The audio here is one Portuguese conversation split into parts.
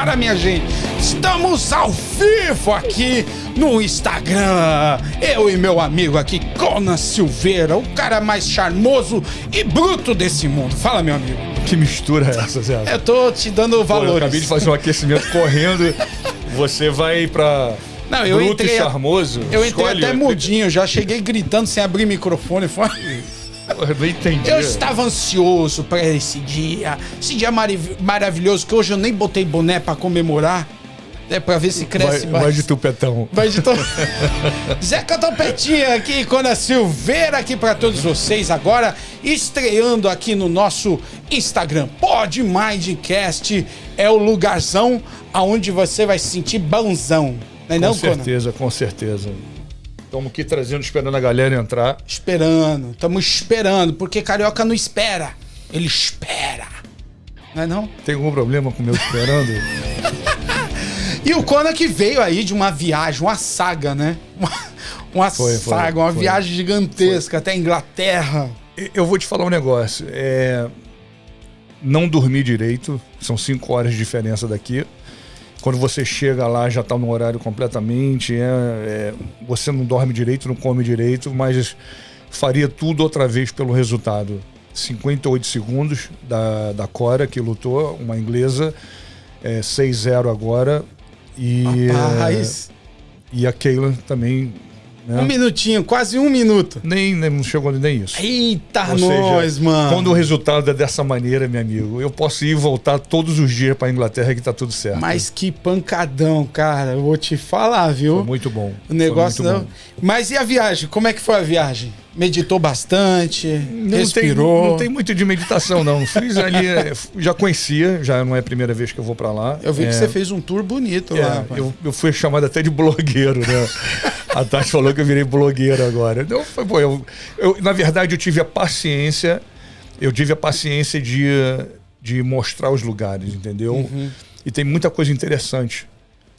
agora, minha gente, estamos ao vivo aqui no Instagram. Eu e meu amigo aqui, Conan Silveira, o cara mais charmoso e bruto desse mundo. Fala, meu amigo. Que mistura é essa, Zé? Eu tô te dando valores. Eu acabei de fazer um aquecimento correndo. Você vai pra... Não, eu bruto entrei, e charmoso. Eu entrei até mudinho, já cheguei gritando sem abrir microfone. Eu não entendi. Eu estava ansioso pra esse dia maravilhoso, que hoje eu nem botei boné pra comemorar. É pra ver se cresce mais. Vai de tupetão. Vai de Zeca Topetinha aqui, Conan Silveira aqui pra todos vocês agora, estreando aqui no nosso Instagram. Pod Mindcast é o lugarzão aonde você vai se sentir bonzão. Não é não, Conan? Com certeza, com certeza. Estamos aqui trazendo, esperando a galera entrar. Estamos esperando, porque carioca não espera, ele espera. Não é não? Tem algum problema com o meu esperando? E o Conan que veio aí de uma viagem, uma saga, né? Uma viagem gigantesca até a Inglaterra. Eu vou te falar um negócio. Não dormi direito, são 5 horas de diferença daqui. Quando você chega lá, já está no horário completamente. Você não dorme direito, não come direito, mas faria tudo outra vez pelo resultado. 58 segundos da Cora, que lutou, uma inglesa, 6-0 agora. E a Kayla também. Né? Um minutinho, quase um minuto. Nem não chegou nem isso. Eita, nós, mano. Quando o resultado é dessa maneira, meu amigo, eu posso ir e voltar todos os dias pra Inglaterra que tá tudo certo. Mas que pancadão, cara. Eu vou te falar, viu? Foi muito bom. O negócio não. Mas e a viagem? Como é que foi a viagem? Meditou bastante? Respirou? Não tem muito de meditação, não. Fiz ali, já conhecia, já não é a primeira vez que eu vou pra lá. Eu vi que você fez um tour bonito lá. Eu fui chamado até de blogueiro, né? A Tati falou que eu virei blogueiro agora. Então, na verdade, eu tive a paciência de mostrar os lugares, entendeu? Uhum. E tem muita coisa interessante.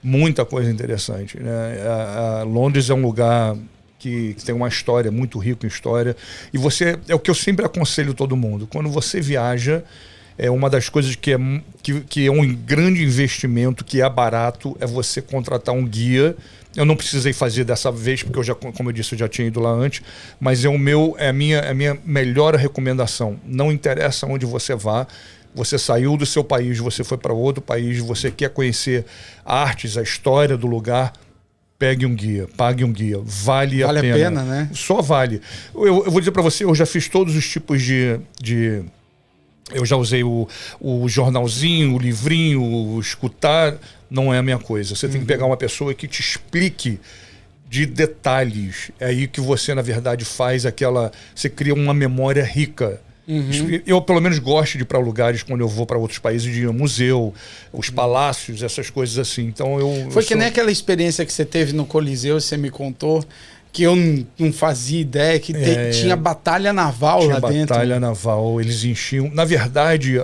Muita coisa interessante. Né? Londres é um lugar que tem uma história, muito rico em história. E é o que eu sempre aconselho todo mundo. Quando você viaja, uma das coisas que é um grande investimento, que é barato, é você contratar um guia. Eu não precisei fazer dessa vez, porque como eu disse, eu já tinha ido lá antes, mas é a minha melhor recomendação. Não interessa onde você vá, você saiu do seu país, você foi para outro país, você quer conhecer artes, a história do lugar, pegue um guia, pague um guia, vale a pena. Vale a pena, né? Só vale. Eu vou dizer para você, eu já fiz todos os tipos de eu já usei o jornalzinho, o livrinho, o escutar, não é a minha coisa. Você tem que pegar uma pessoa que te explique de detalhes. É aí que você, na verdade, você cria uma memória rica. Uhum. Eu, pelo menos, gosto de ir para lugares, quando eu vou para outros países, de ir ao museu, os palácios, essas coisas assim. Então, Foi que nem aquela experiência que você teve no Coliseu, você me contou, que eu não fazia ideia, que tinha batalha naval lá dentro. Tinha batalha naval, eles enchiam. Na verdade,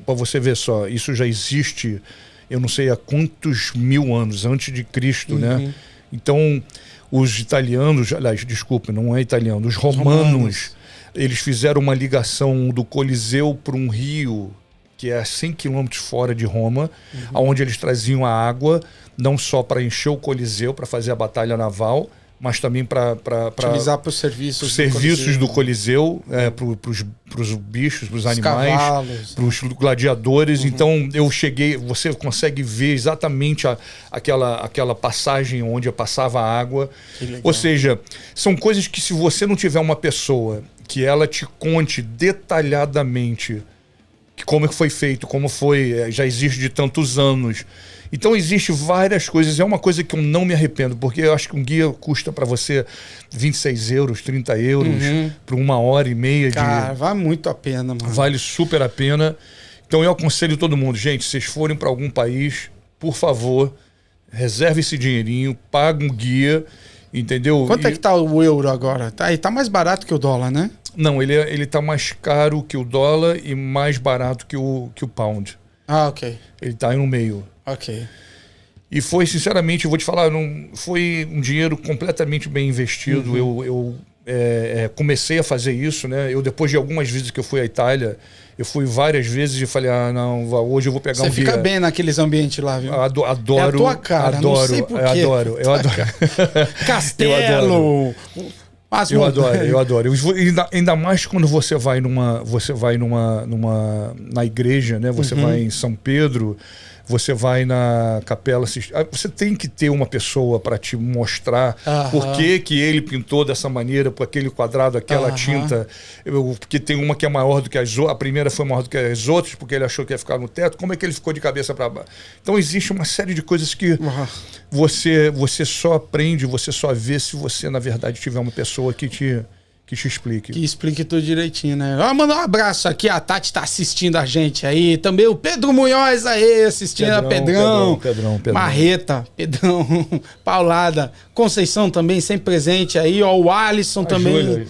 para você ver só, isso já existe, eu não sei há quantos mil anos, antes de Cristo, né? Então, os italianos, aliás, desculpa, não é italiano, os romanos, eles fizeram uma ligação do Coliseu para um rio, que é a 100 quilômetros fora de Roma, onde eles traziam a água, não só para encher o Coliseu, para fazer a batalha naval, mas também para utilizar para os serviços do Coliseu, para os bichos, para os animais, para os gladiadores. Então você consegue ver exatamente aquela passagem onde passava a água. Ou seja, são coisas que, se você não tiver uma pessoa que ela te conte detalhadamente como foi feito, como foi, já existe de tantos anos. Então existe várias coisas, é uma coisa que eu não me arrependo, porque eu acho que um guia custa para você 26 euros, 30 euros, por 1h30 de... Cara, vale muito a pena, mano. Vale super a pena. Então eu aconselho todo mundo, gente, se vocês forem para algum país, por favor, reserve esse dinheirinho, pague um guia, entendeu? Quanto é que tá o euro agora? Tá mais barato que o dólar, né? Não, ele tá mais caro que o dólar e mais barato que o pound. Ah, ok. Ele tá aí no meio. Ok. E foi, sinceramente, eu vou te falar, foi um dinheiro completamente bem investido. Eu comecei a fazer isso, né? Eu, depois de algumas vezes que eu fui à Itália, eu fui várias vezes e falei, não, hoje eu vou pegar Você um dia... Você fica bem naqueles ambientes lá, viu? Adoro. É a tua cara, adoro, não sei por quê. Eu adoro. Castelo... Eu adoro. Ainda mais quando você vai na igreja, né? Você vai em São Pedro, você vai na capela. Você tem que ter uma pessoa para te mostrar por que ele pintou dessa maneira, por aquele quadrado, aquela tinta. Porque tem uma que é maior do que as outras. A primeira foi maior do que as outras, porque ele achou que ia ficar no teto. Como é que ele ficou de cabeça para baixo? Então existe uma série de coisas que você só aprende, você só vê se você, na verdade, tiver uma pessoa que te explique. Que explique tudo direitinho, né? Vamos mandar um abraço aqui, a Tati tá assistindo a gente aí. Também o Pedro Munhoz aí, assistindo a Pedrão. Marreta, Pedrão, Paulada. Conceição também, sempre presente aí. Ó, o Alisson também.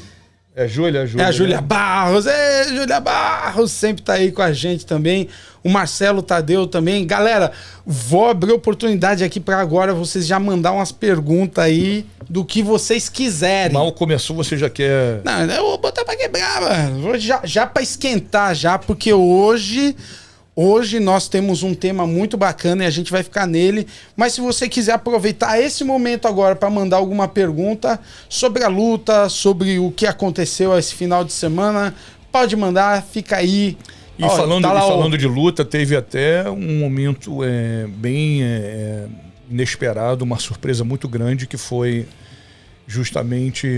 É a Júlia, É a Júlia Barros. Júlia Barros sempre tá aí com a gente também. O Marcelo Tadeu também. Galera, vou abrir oportunidade aqui para agora vocês já mandar umas perguntas aí do que vocês quiserem. Mal começou, você já quer... Não, eu vou botar para quebrar, mano. Já para esquentar já, porque hoje nós temos um tema muito bacana e a gente vai ficar nele. Mas se você quiser aproveitar esse momento agora para mandar alguma pergunta sobre a luta, sobre o que aconteceu esse final de semana, pode mandar, fica aí. E falando de luta, teve até um momento bem inesperado, uma surpresa muito grande, que foi justamente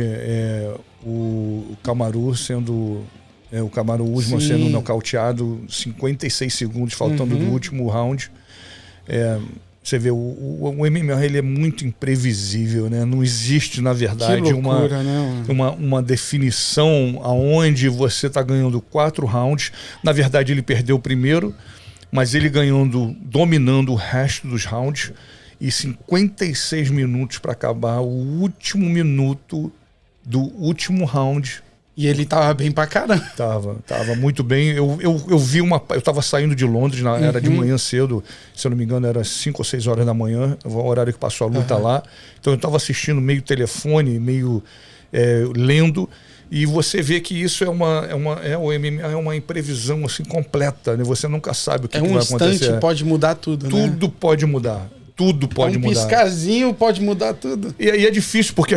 o Kamaru sendo... o Kamaru Usman sendo nocauteado 56 segundos faltando do último round. Você vê, o MMA ele é muito imprevisível, né? Não existe, na verdade, loucura, uma definição aonde você está ganhando 4 rounds. Na verdade, ele perdeu o primeiro, mas ele dominando o resto dos rounds, e 56 minutos para acabar o último minuto do último round. E ele tava bem pra caramba. Tava muito bem. Eu vi eu tava saindo de Londres, era de manhã cedo, se eu não me engano, era 5 ou 6 horas da manhã, o horário que passou a luta lá. Então eu tava assistindo meio telefone, meio lendo, e você vê que isso o MMA é uma imprevisão assim completa, né? Você nunca sabe o que vai acontecer. Um instante pode mudar tudo, né? Tudo pode mudar. Tudo pode mudar. Um piscarzinho pode mudar tudo. E é difícil porque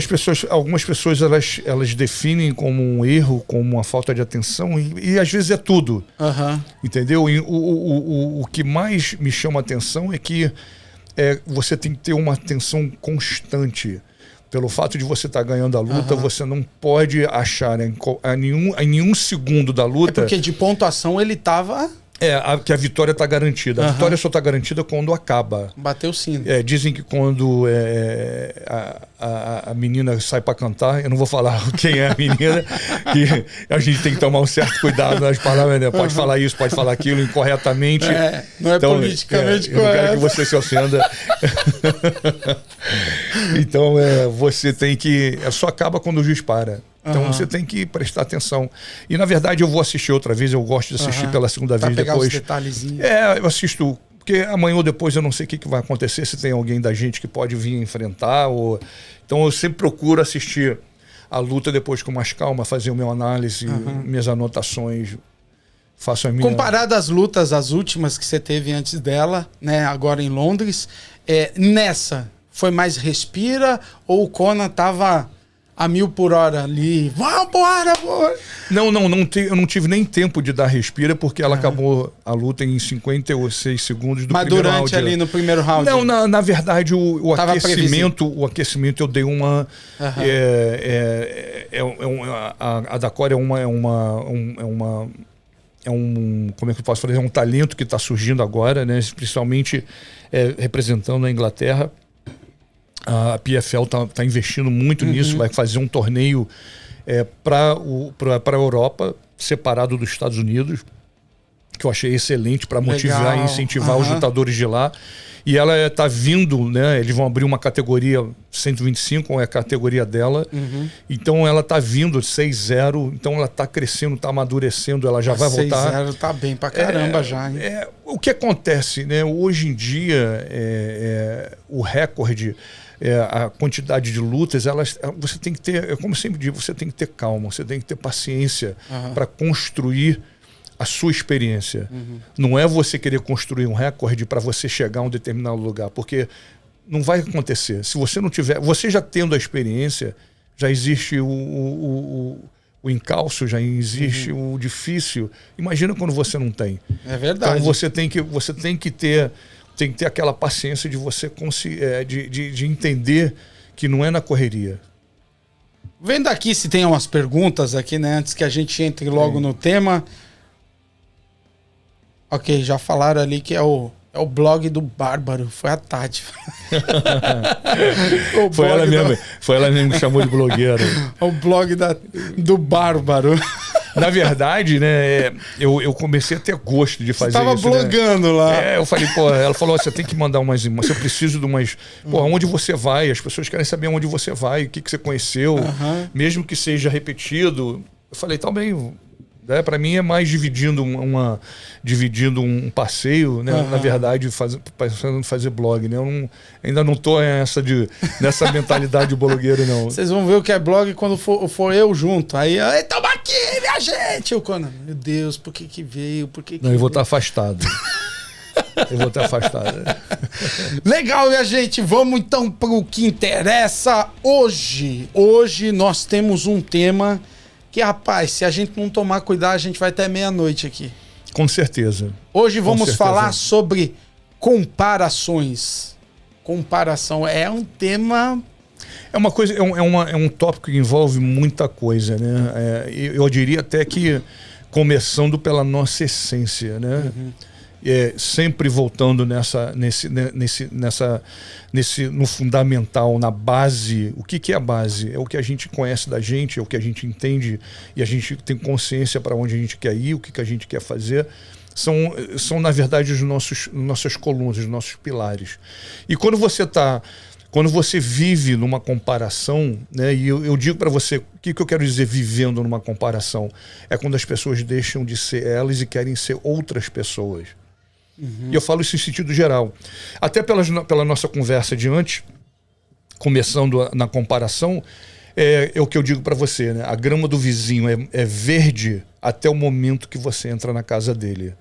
algumas pessoas elas definem como um erro, como uma falta de atenção, e às vezes é tudo. Entendeu? E o que mais me chama a atenção é que você tem que ter uma atenção constante. Pelo fato de você estar ganhando a luta, você não pode achar em nenhum segundo da luta... porque de pontuação ele estava... que a vitória está garantida. A vitória só está garantida quando acaba. Bateu o sino. Dizem que quando a menina sai para cantar, eu não vou falar quem é a menina, que a gente tem que tomar um certo cuidado nas palavras, né? Pode falar isso, pode falar aquilo incorretamente. Não é então, politicamente correto. Eu não quero que você se ofenda. Então, você tem que... Só acaba quando o juiz para. Então você tem que prestar atenção. E na verdade eu vou assistir outra vez, eu gosto de assistir pela segunda vez pegar depois. Os detalhezinhos. Eu assisto, porque amanhã ou depois eu não sei o que vai acontecer, se tem alguém da gente que pode vir enfrentar. Então eu sempre procuro assistir a luta depois com mais calma, fazer o meu análise, minhas anotações. Faço a minha... Comparado às lutas, as últimas que você teve antes dela, né, agora em Londres, nessa foi mais respira ou o Conan tava a 1000 por hora ali? Vambora, pô! Eu não tive nem tempo de dar respira, porque ela acabou a luta em 56 segundos do primeiro round. Mas durante ali no primeiro round? Não, na verdade o aquecimento eu dei uma... A Dakora como é que eu posso falar? É um talento que está surgindo agora, né? Principalmente representando a Inglaterra. A PFL está investindo muito nisso, vai fazer um torneio para a Europa, separado dos Estados Unidos. que eu achei excelente para motivar e incentivar os lutadores de lá. E ela está vindo, né? Eles vão abrir uma categoria 125, é a categoria dela. Então ela está vindo 6-0, então ela está crescendo, está amadurecendo, ela já vai voltar. 6-0 tá bem pra caramba já, hein? O que acontece, né? Hoje em dia, o recorde, a quantidade de lutas, você tem que ter, como eu sempre digo, você tem que ter calma, você tem que ter paciência para construir a sua experiência. Não é você querer construir um recorde para você chegar a um determinado lugar, porque não vai acontecer. Se você não tiver, você já tendo a experiência, já existe o encalço, já existe o difícil. Imagina quando você não tem. É verdade. Então você tem que ter aquela paciência de você de entender que não é na correria. Vendo aqui se tem umas perguntas aqui, né? Antes que a gente entre logo no tema. Ok, já falaram ali que é o blog do Bárbaro. Foi a Tati. Foi ela mesmo que chamou de blogueira. O blog do Bárbaro. Na verdade, né, eu comecei a ter gosto de fazer isso. Você tava blogando, né? Lá. Eu falei, ela falou, você tem que mandar umas imagens, eu preciso de umas... onde você vai? As pessoas querem saber onde você vai, o que você conheceu, mesmo que seja repetido. Eu falei, tá bem... Para mim é mais dividindo um passeio, né? Na verdade, pensando em fazer blog, né? Eu ainda não tô nessa mentalidade de blogueiro, não. Vocês vão ver o que é blog quando for eu junto. Aí, tamo aqui, minha gente! Eu, meu Deus, por que veio? Não, eu vou estar afastado. Legal, minha gente. Vamos então pro que interessa hoje. Hoje nós temos um tema... que, rapaz, se a gente não tomar cuidado, a gente vai até meia-noite aqui. Com certeza. Hoje vamos falar sobre comparações. Comparação é um tema... É uma coisa, é um tópico que envolve muita coisa, né? Eu diria até que começando pela nossa essência, né? Sempre voltando no fundamental, na base. O que é a base? É o que a gente conhece da gente, é o que a gente entende e a gente tem consciência para onde a gente quer ir, o que a gente quer fazer. São na verdade, nossas colunas, os nossos pilares. E quando você vive numa comparação, né, e eu digo para você, o que eu quero dizer vivendo numa comparação? É quando as pessoas deixam de ser elas e querem ser outras pessoas. E eu falo isso em sentido geral. Até pela nossa conversa de antes, começando na comparação, é o que eu digo para você, né? A grama do vizinho é verde até o momento que você entra na casa dele.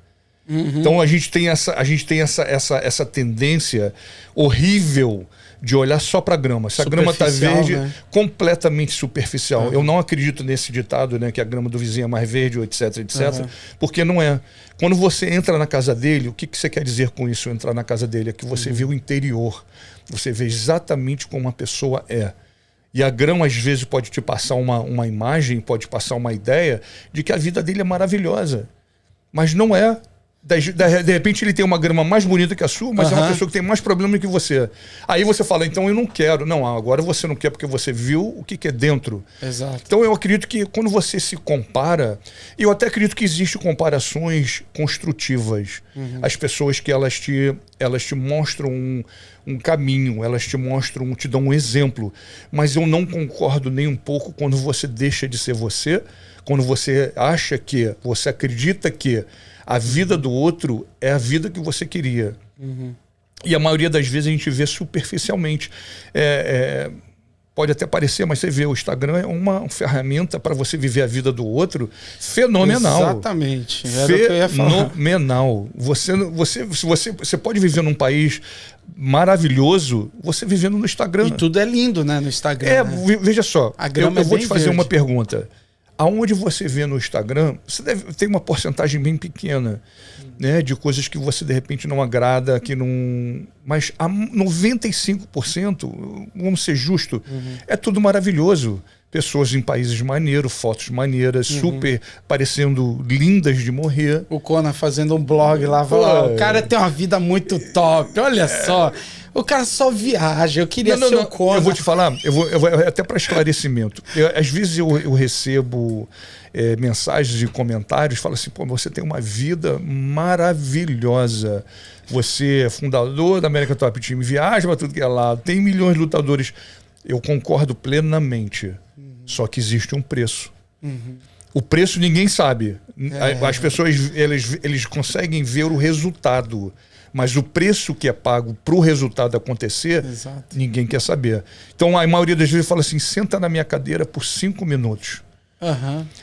Então a gente tem essa tendência horrível de olhar só para a grama. Se a grama está verde, né? Completamente superficial. Eu não acredito nesse ditado, né, que a grama do vizinho é mais verde, etc, porque não é. Quando você entra na casa dele, o que você quer dizer com isso, entrar na casa dele? É que você vê o interior. Você vê exatamente como a pessoa é. E a grama, às vezes, pode te passar uma imagem, pode passar uma ideia de que a vida dele é maravilhosa. Mas não é. De repente ele tem uma grama mais bonita que a sua, mas é uma pessoa que tem mais problema que você. Aí você fala, então eu não quero. Não, agora você não quer porque você viu o que é dentro. Exato. Então eu acredito que quando você se compara, eu até acredito que existem comparações construtivas. As pessoas que elas te mostram um caminho, elas te dão um exemplo. Mas eu não concordo nem um pouco quando você deixa de ser você, quando você você acredita que a vida do outro é a vida que você queria. E a maioria das vezes a gente vê superficialmente. Pode até parecer, mas você vê, o Instagram é uma ferramenta para você viver a vida do outro fenomenal. Exatamente. Era o que eu ia falar. Fenomenal. Você pode viver num país maravilhoso, você vivendo no Instagram. E tudo é lindo, né, no Instagram. Né? Veja só, eu vou te fazer verde. Uma pergunta. Aonde você vê no Instagram, você deve ter uma porcentagem bem pequena, né, de coisas que você de repente não agrada, que não... Mas a 95%, vamos ser justos, é tudo maravilhoso. Pessoas em países maneiros, fotos maneiras, super parecendo lindas de morrer. O Conan fazendo um blog lá, falou, o cara tem uma vida muito top, olha só. O cara só viaja, eu queria ser o Conan. Eu vou te falar, até para esclarecimento. Às vezes eu recebo mensagens e comentários, falam assim, pô, você tem uma vida maravilhosa. Você é fundador da American Top Team, viaja para tudo que é lado, tem milhões de lutadores. Eu concordo plenamente. Só que existe um preço. O preço ninguém sabe. As pessoas eles conseguem ver o resultado. Mas o preço que é pago para o resultado acontecer, ninguém quer saber. Então, a maioria das vezes fala assim, senta na minha cadeira por 5 minutos.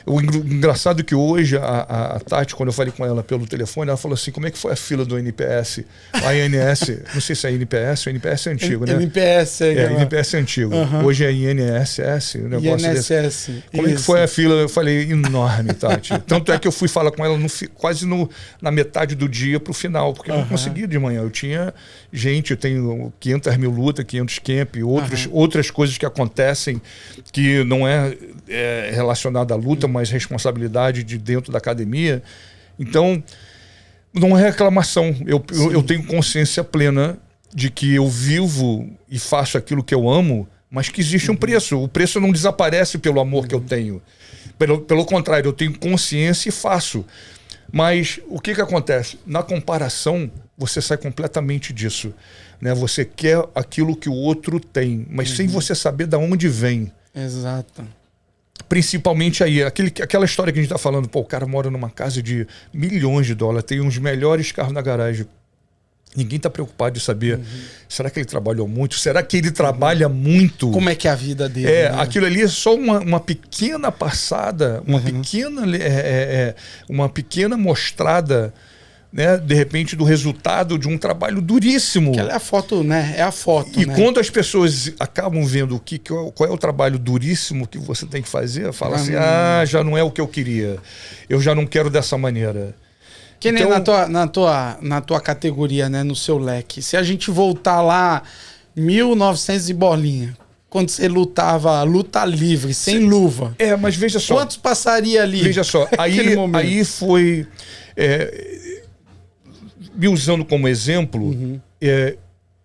O engraçado é que hoje, a Tati, quando eu falei com ela pelo telefone, ela falou assim, como é que foi a fila do NPS? A INS, não sei se é NPS, o NPS é antigo, né? NPS NPS é antigo. Hoje é INSS, o negócio INSS. Como é que foi a fila? Eu falei, enorme, Tati. Tanto é que eu fui falar com ela quase na metade do dia pro final, porque eu não conseguia de manhã. Eu tinha gente, eu tenho 500 mil lutas, 500 camp, outras coisas que acontecem que não é relacionada à luta, mas responsabilidade de dentro da academia. Então, não é reclamação. Eu tenho consciência plena de que eu vivo e faço aquilo que eu amo, mas que existe um preço. O preço não desaparece pelo amor que eu tenho. Pelo contrário, eu tenho consciência e faço. Mas o que acontece? Na comparação, você sai completamente disso. Né? Você quer aquilo que o outro tem, mas sem você saber de onde vem. Exato. Principalmente aí, aquela história que a gente está falando, pô, o cara mora numa casa de milhões de dólares, tem uns melhores carros na garagem. Ninguém está preocupado de saber, será que ele trabalhou muito? Será que ele trabalha muito? Como é que é a vida dele? Aquilo ali é só uma pequena passada, uma pequena mostrada, né, de repente, do resultado de um trabalho duríssimo. Aquela é a foto, né? É a foto. E quando as pessoas acabam vendo qual é o trabalho duríssimo que você tem que fazer, fala assim, já não é o que eu queria. Eu já não quero dessa maneira. Que nem na tua categoria, né? No seu leque. Se a gente voltar lá, 1900 e bolinha, quando você lutava luta livre, sem luva. Mas veja só. Quantos passaria ali? Veja só, aí foi... me usando como exemplo,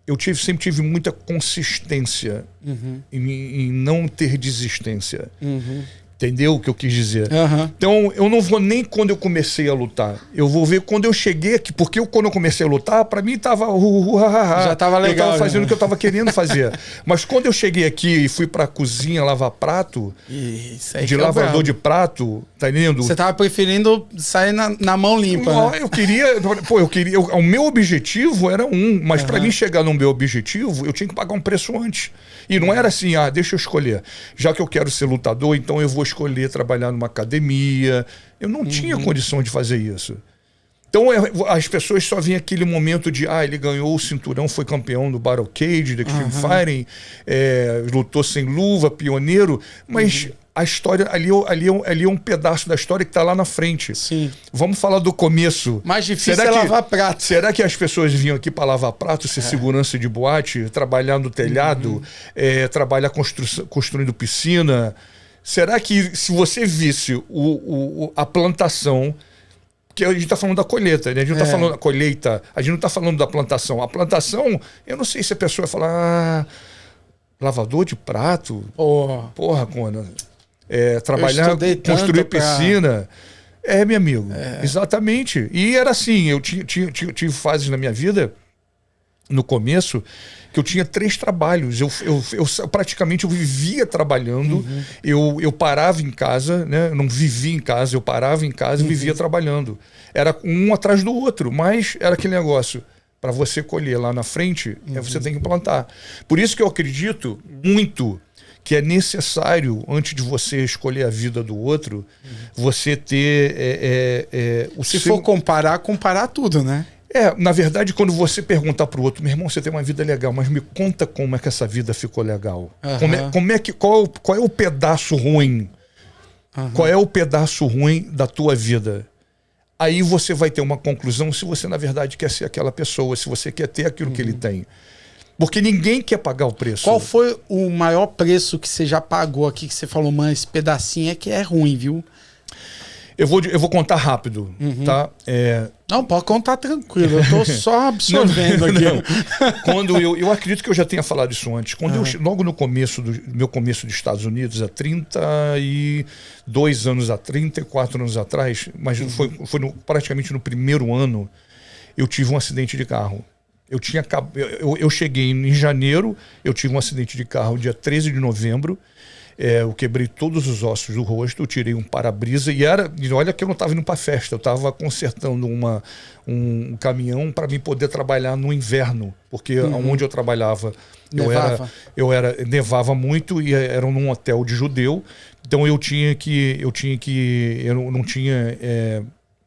eu sempre tive muita consistência em não ter desistência. Entendeu o que eu quis dizer? Então, eu não vou nem quando eu comecei a lutar. Eu vou ver quando eu cheguei aqui. Porque quando eu comecei a lutar, pra mim tava... Já tava legal. Eu tava fazendo o que eu tava querendo fazer. Mas quando eu cheguei aqui e fui pra cozinha lavar prato, de lavador de prato, tá entendendo? Você tava preferindo sair na mão limpa. Não, né? eu queria... o meu objetivo era mas pra mim chegar no meu objetivo, eu tinha que pagar um preço antes. E não era assim, deixa eu escolher. Já que eu quero ser lutador, então eu vou escolher trabalhar numa academia. Eu não tinha condição de fazer isso. Então as pessoas só veem aquele momento de ele ganhou o cinturão, foi campeão do Battle Cage, do Extreme Fighting, lutou sem luva, pioneiro, mas a história ali é um pedaço da história que está lá na frente. Sim. Vamos falar do começo. Mais difícil é lavar prato. Será que as pessoas vinham aqui para lavar prato, ser segurança de boate, trabalhar no telhado, trabalhar construindo piscina? Será que se você visse a plantação, que a gente está falando da colheita, né? A gente não está falando da colheita, a gente não está falando da plantação. A plantação, eu não sei se a pessoa vai falar, lavador de prato? Porra, Conan. Trabalhar, construir piscina. Meu amigo. Exatamente. E era assim, eu tive fases na minha vida, no começo, que eu tinha 3 trabalhos. Eu praticamente vivia trabalhando. Eu parava em casa, né? Eu não vivia em casa, eu parava em casa e vivia trabalhando. Era um atrás do outro, mas era aquele negócio. Para você colher lá na frente, você tem que plantar. Por isso que eu acredito muito que é necessário, antes de você escolher a vida do outro, você ter Se for comparar tudo, né? Na verdade, quando você perguntar para o outro, meu irmão, você tem uma vida legal, mas me conta como é que essa vida ficou legal. Qual é o pedaço ruim? Qual é o pedaço ruim da tua vida? Aí você vai ter uma conclusão se você, na verdade, quer ser aquela pessoa, se você quer ter aquilo que ele tem. Porque ninguém quer pagar o preço. Qual foi o maior preço que você já pagou aqui, que você falou, mano, esse pedacinho é que é ruim, viu? Eu vou contar rápido, tá? Não, pode contar tranquilo, eu tô só absorvendo aqui. Não. Quando eu acredito que eu já tenha falado isso antes. Quando logo no começo do meu começo dos Estados Unidos, há 32 anos, há 34 anos atrás, mas foi praticamente no primeiro ano, eu tive um acidente de carro. Eu cheguei em janeiro, eu tive um acidente de carro dia 13 de novembro. Eu quebrei todos os ossos do rosto, eu tirei um para-brisa e olha que eu não estava indo para festa, eu estava consertando um caminhão para mim poder trabalhar no inverno, porque onde eu trabalhava nevava muito e era num hotel de judeu, então eu não tinha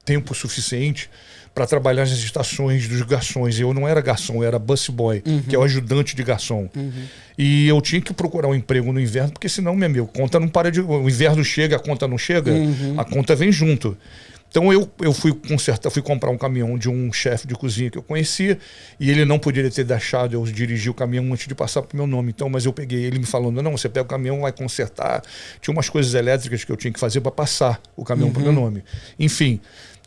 tempo suficiente para trabalhar nas estações dos garçons. Eu não era garçom, eu era busboy, que é o ajudante de garçom. E eu tinha que procurar um emprego no inverno, porque senão, meu amigo, a conta não para de... O inverno chega, a conta não chega, a conta vem junto. Então eu fui comprar um caminhão de um chefe de cozinha que eu conhecia, e ele não poderia ter deixado eu dirigir o caminhão antes de passar pro meu nome. Então, mas eu peguei ele me falando, não, você pega o caminhão, vai consertar. Tinha umas coisas elétricas que eu tinha que fazer para passar o caminhão pro meu nome. Enfim,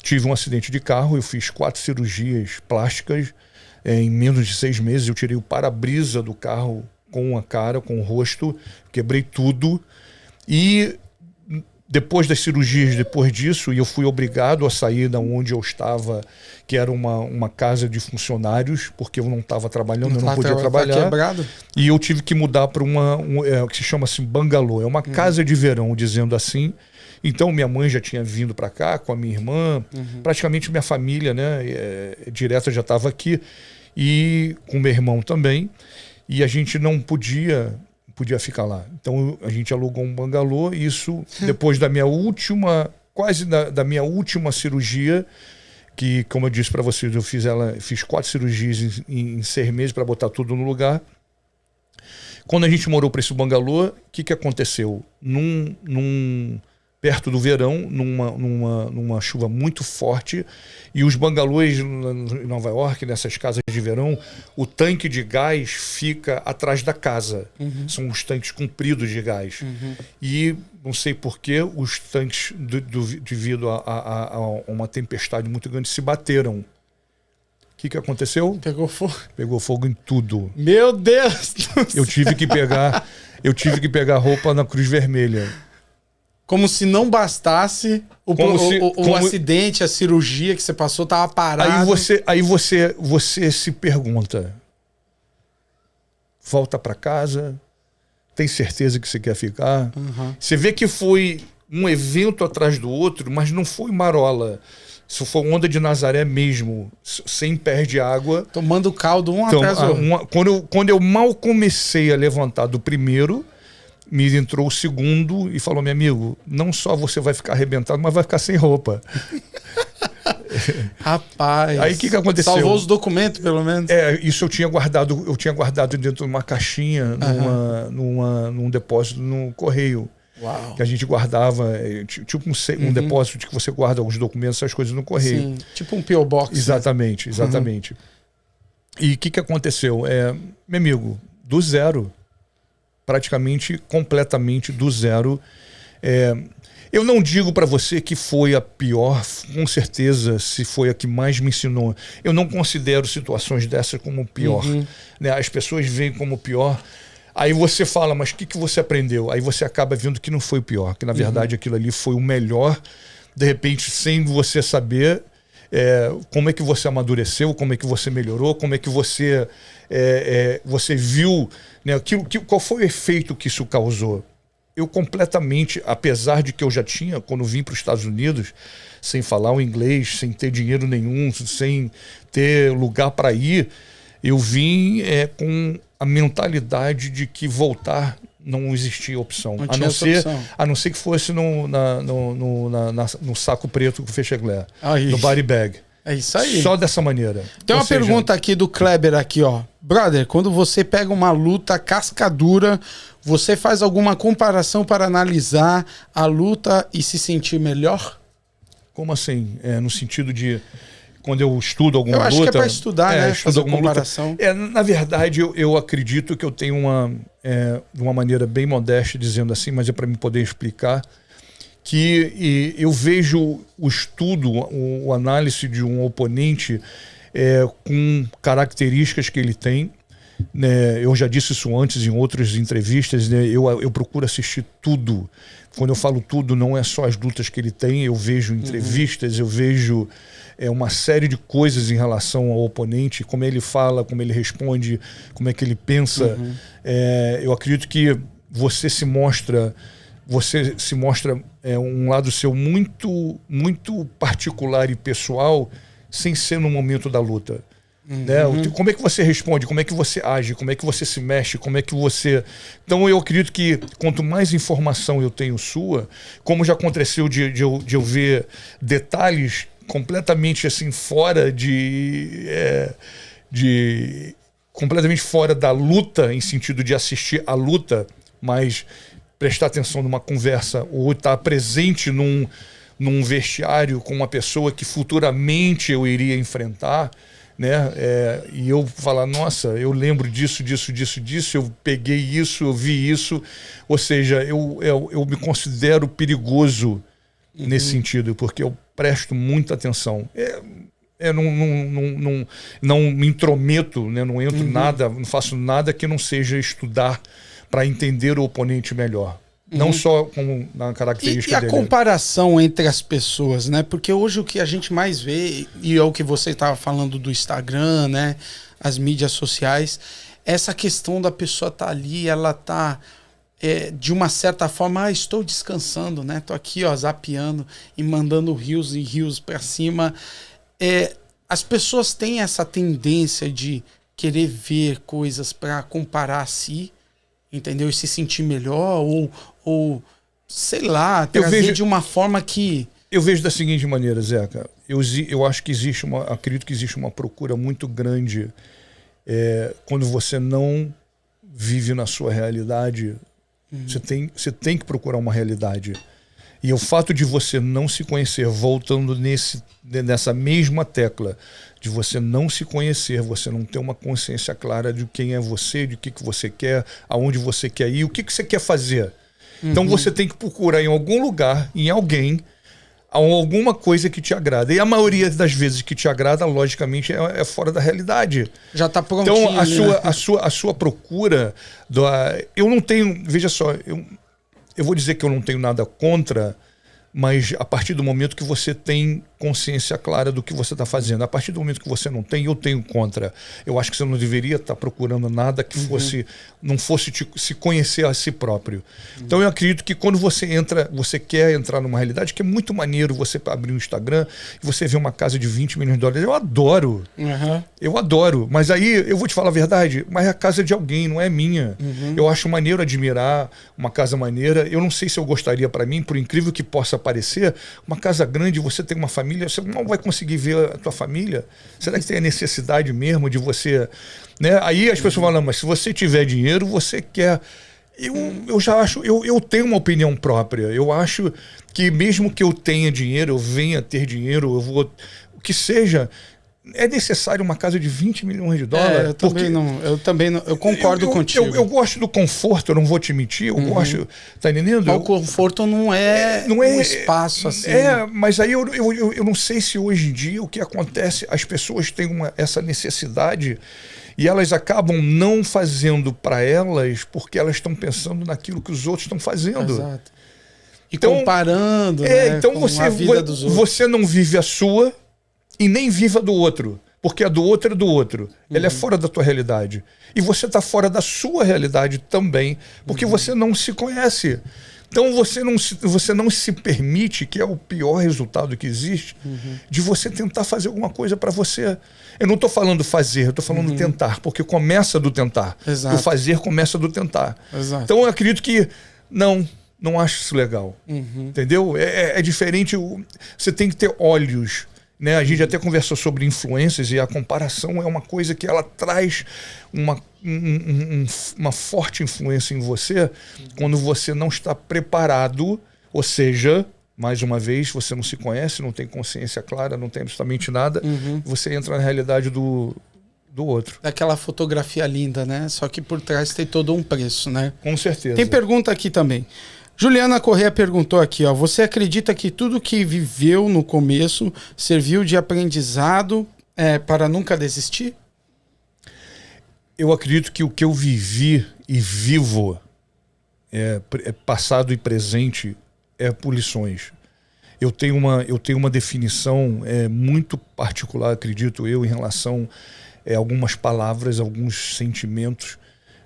tive um acidente de carro, eu fiz 4 cirurgias plásticas. Em menos de 6 meses eu tirei o para-brisa do carro com a cara, com o rosto, quebrei tudo. E depois das cirurgias, depois disso, eu fui obrigado a sair da onde eu estava, que era uma casa de funcionários, porque eu não estava trabalhando, eu não podia trabalhar. Quebrado. E eu tive que mudar para o que se chama assim, bangalô. É uma casa de verão, dizendo assim. Então minha mãe já tinha vindo para cá com a minha irmã, praticamente minha família, né, direta já estava aqui, e com meu irmão também, e a gente não podia ficar lá. Então a gente alugou um bangalô, isso depois da minha última, quase da minha última cirurgia, que, como eu disse para vocês, eu fiz 4 cirurgias em 6 meses para botar tudo no lugar. Quando a gente morou para esse bangalô, o que aconteceu? Perto do verão, numa chuva muito forte, e os bangalôs em Nova York, nessas casas de verão, o tanque de gás fica atrás da casa. São os tanques compridos de gás. E não sei porquê, os tanques, devido a uma tempestade muito grande, se bateram. O que aconteceu? Pegou fogo. Pegou fogo em tudo. Meu Deus do céu. Eu tive que pegar roupa na Cruz Vermelha. Como se não bastasse o acidente, a cirurgia que você passou, estava parado. Aí você se pergunta, volta para casa, tem certeza que você quer ficar? Você vê que foi um evento atrás do outro, mas não foi marola. Isso foi onda de Nazaré mesmo, sem pés de água. Tomando caldo atrás do outro. Quando eu mal comecei a levantar do primeiro, me entrou o segundo e falou, meu amigo, não só você vai ficar arrebentado, mas vai ficar sem roupa. Rapaz. Aí o que aconteceu? Salvou os documentos, pelo menos. Isso eu tinha guardado dentro de uma caixinha, num depósito no correio. Uau. Que a gente guardava, tipo um depósito de que você guarda os documentos, essas coisas no correio. Sim, tipo um P.O. Box. Exatamente. E o que aconteceu? Meu amigo, do zero. Praticamente, completamente do zero. Eu não digo para você que foi a pior, com certeza, se foi a que mais me ensinou. Eu não considero situações dessas como pior. Né? As pessoas veem como pior. Aí você fala, mas o que você aprendeu? Aí você acaba vendo que não foi o pior, que na verdade aquilo ali foi o melhor, de repente, sem você saber como é que você amadureceu, como é que você melhorou, como é que você viu, né, qual foi o efeito que isso causou. Eu completamente, apesar de que eu já tinha, quando vim para os Estados Unidos, sem falar o inglês, sem ter dinheiro nenhum, sem ter lugar para ir, eu vim com a mentalidade de que voltar não existia opção. A não ser que fosse no saco preto com fechegler, no body bag. É isso aí. Só dessa maneira. Tem uma pergunta aqui do Kleber aqui, ó. Brother, quando você pega uma luta cascadura, você faz alguma comparação para analisar a luta e se sentir melhor? Como assim? No sentido de... Quando eu estudo alguma luta... Eu acho que é para estudar, né? Fazer alguma comparação. Na verdade, eu acredito que eu tenho uma maneira bem modesta, dizendo assim, mas é para me poder explicar, eu vejo o estudo, o análise de um oponente com características que ele tem, né? Eu já disse isso antes em outras entrevistas, né? Eu procuro assistir tudo. Quando eu falo tudo, não é só as lutas que ele tem, eu vejo entrevistas, eu vejo uma série de coisas em relação ao oponente, como ele fala, como ele responde, como é que ele pensa. Eu acredito que você se mostra um lado seu muito, muito particular e pessoal, sem ser no momento da luta. Né? Como é que você responde, como é que você age, como é que você se mexe, como é que você... Então eu acredito que quanto mais informação eu tenho sua, como já aconteceu de eu ver detalhes completamente assim fora completamente fora da luta, em sentido de assistir a luta, mas prestar atenção numa conversa ou estar presente num vestiário com uma pessoa que futuramente eu iria enfrentar, né? E eu falar, nossa, eu lembro disso, eu peguei isso, eu vi isso. Ou seja, eu me considero perigoso nesse sentido, porque eu presto muita atenção. Não me intrometo, né? Não entro nada, não faço nada que não seja estudar para entender o oponente melhor. Não só como na característica dele. E a comparação entre as pessoas, né? Porque hoje o que a gente mais vê, e é o que você estava falando do Instagram, né? As mídias sociais, essa questão da pessoa estar ali, ela tá de uma certa forma, estou descansando, né? Tô aqui, ó, zapeando e mandando rios e rios para cima. As pessoas têm essa tendência de querer ver coisas para comparar a si, entendeu? E se sentir melhor ou sei lá, trazer de uma forma que... Eu vejo da seguinte maneira, Zeca. Eu acho que acredito que existe uma procura muito grande quando você não vive na sua realidade. Você tem que procurar uma realidade. E o fato de você não se conhecer, voltando nessa mesma tecla, de você não se conhecer, você não ter uma consciência clara de quem é você, de o que você quer, aonde você quer ir, o que você quer fazer. Então você tem que procurar em algum lugar, em alguém, alguma coisa que te agrada. E a maioria das vezes que te agrada, logicamente, é fora da realidade. Já está prontinho. Então a sua procura... Eu não tenho... Veja só, eu vou dizer que eu não tenho nada contra, mas a partir do momento que você tem consciência clara do que você está fazendo, a partir do momento que você não tem, eu tenho contra. Eu acho que você não deveria estar procurando nada que não fosse se conhecer a si próprio. Então eu acredito que quando você quer entrar numa realidade, que é muito maneiro você abrir um Instagram e você ver uma casa de 20 milhões de dólares. Eu adoro. Eu adoro. Mas aí, eu vou te falar a verdade, mas é a casa de alguém, não é minha. Eu acho maneiro admirar uma casa maneira. Eu não sei se eu gostaria para mim, por incrível que possa parecer, uma casa grande, você tem uma família, você não vai conseguir ver a tua família. Será que tem a necessidade mesmo de você... Né? Aí as pessoas falam, mas se você tiver dinheiro, você quer... Eu já acho... Eu tenho uma opinião própria. Eu acho que mesmo que eu tenha dinheiro, eu venha ter dinheiro, eu vou... O que seja... É necessário uma casa de 20 milhões de dólares? Eu também não. Eu concordo contigo. Eu gosto do conforto, eu não vou te mentir. Eu gosto. Tá entendendo? O conforto não é um espaço assim. Mas aí eu não sei se hoje em dia o que acontece, as pessoas têm essa necessidade e elas acabam não fazendo para elas porque elas estão pensando naquilo que os outros estão fazendo. Exato. E então, comparando, né, então com a vida dos outros. Você não vive a sua e nem viva do outro, porque a do outro é do outro. Ela é fora da tua realidade. E você está fora da sua realidade também, porque você não se conhece. Então você não se permite, que é o pior resultado que existe, de você tentar fazer alguma coisa para você. Eu não estou falando fazer, eu estou falando tentar, porque começa do tentar. Exato. O fazer começa do tentar. Exato. Então eu acredito que não acho isso legal. Entendeu? É diferente. Você tem que ter olhos. Né? A gente até conversou sobre influências e a comparação é uma coisa que ela traz uma forte influência em você quando você não está preparado, ou seja, mais uma vez, você não se conhece, não tem consciência clara, não tem absolutamente nada, você entra na realidade do outro. Daquela fotografia linda, né? Só que por trás tem todo um preço, né? Com certeza. Tem pergunta aqui também. Juliana Corrêa perguntou aqui, ó, você acredita que tudo que viveu no começo serviu de aprendizado para nunca desistir? Eu acredito que o que eu vivi e vivo, passado e presente, por lições. Eu tenho uma definição muito particular, acredito eu, em relação a algumas palavras, alguns sentimentos,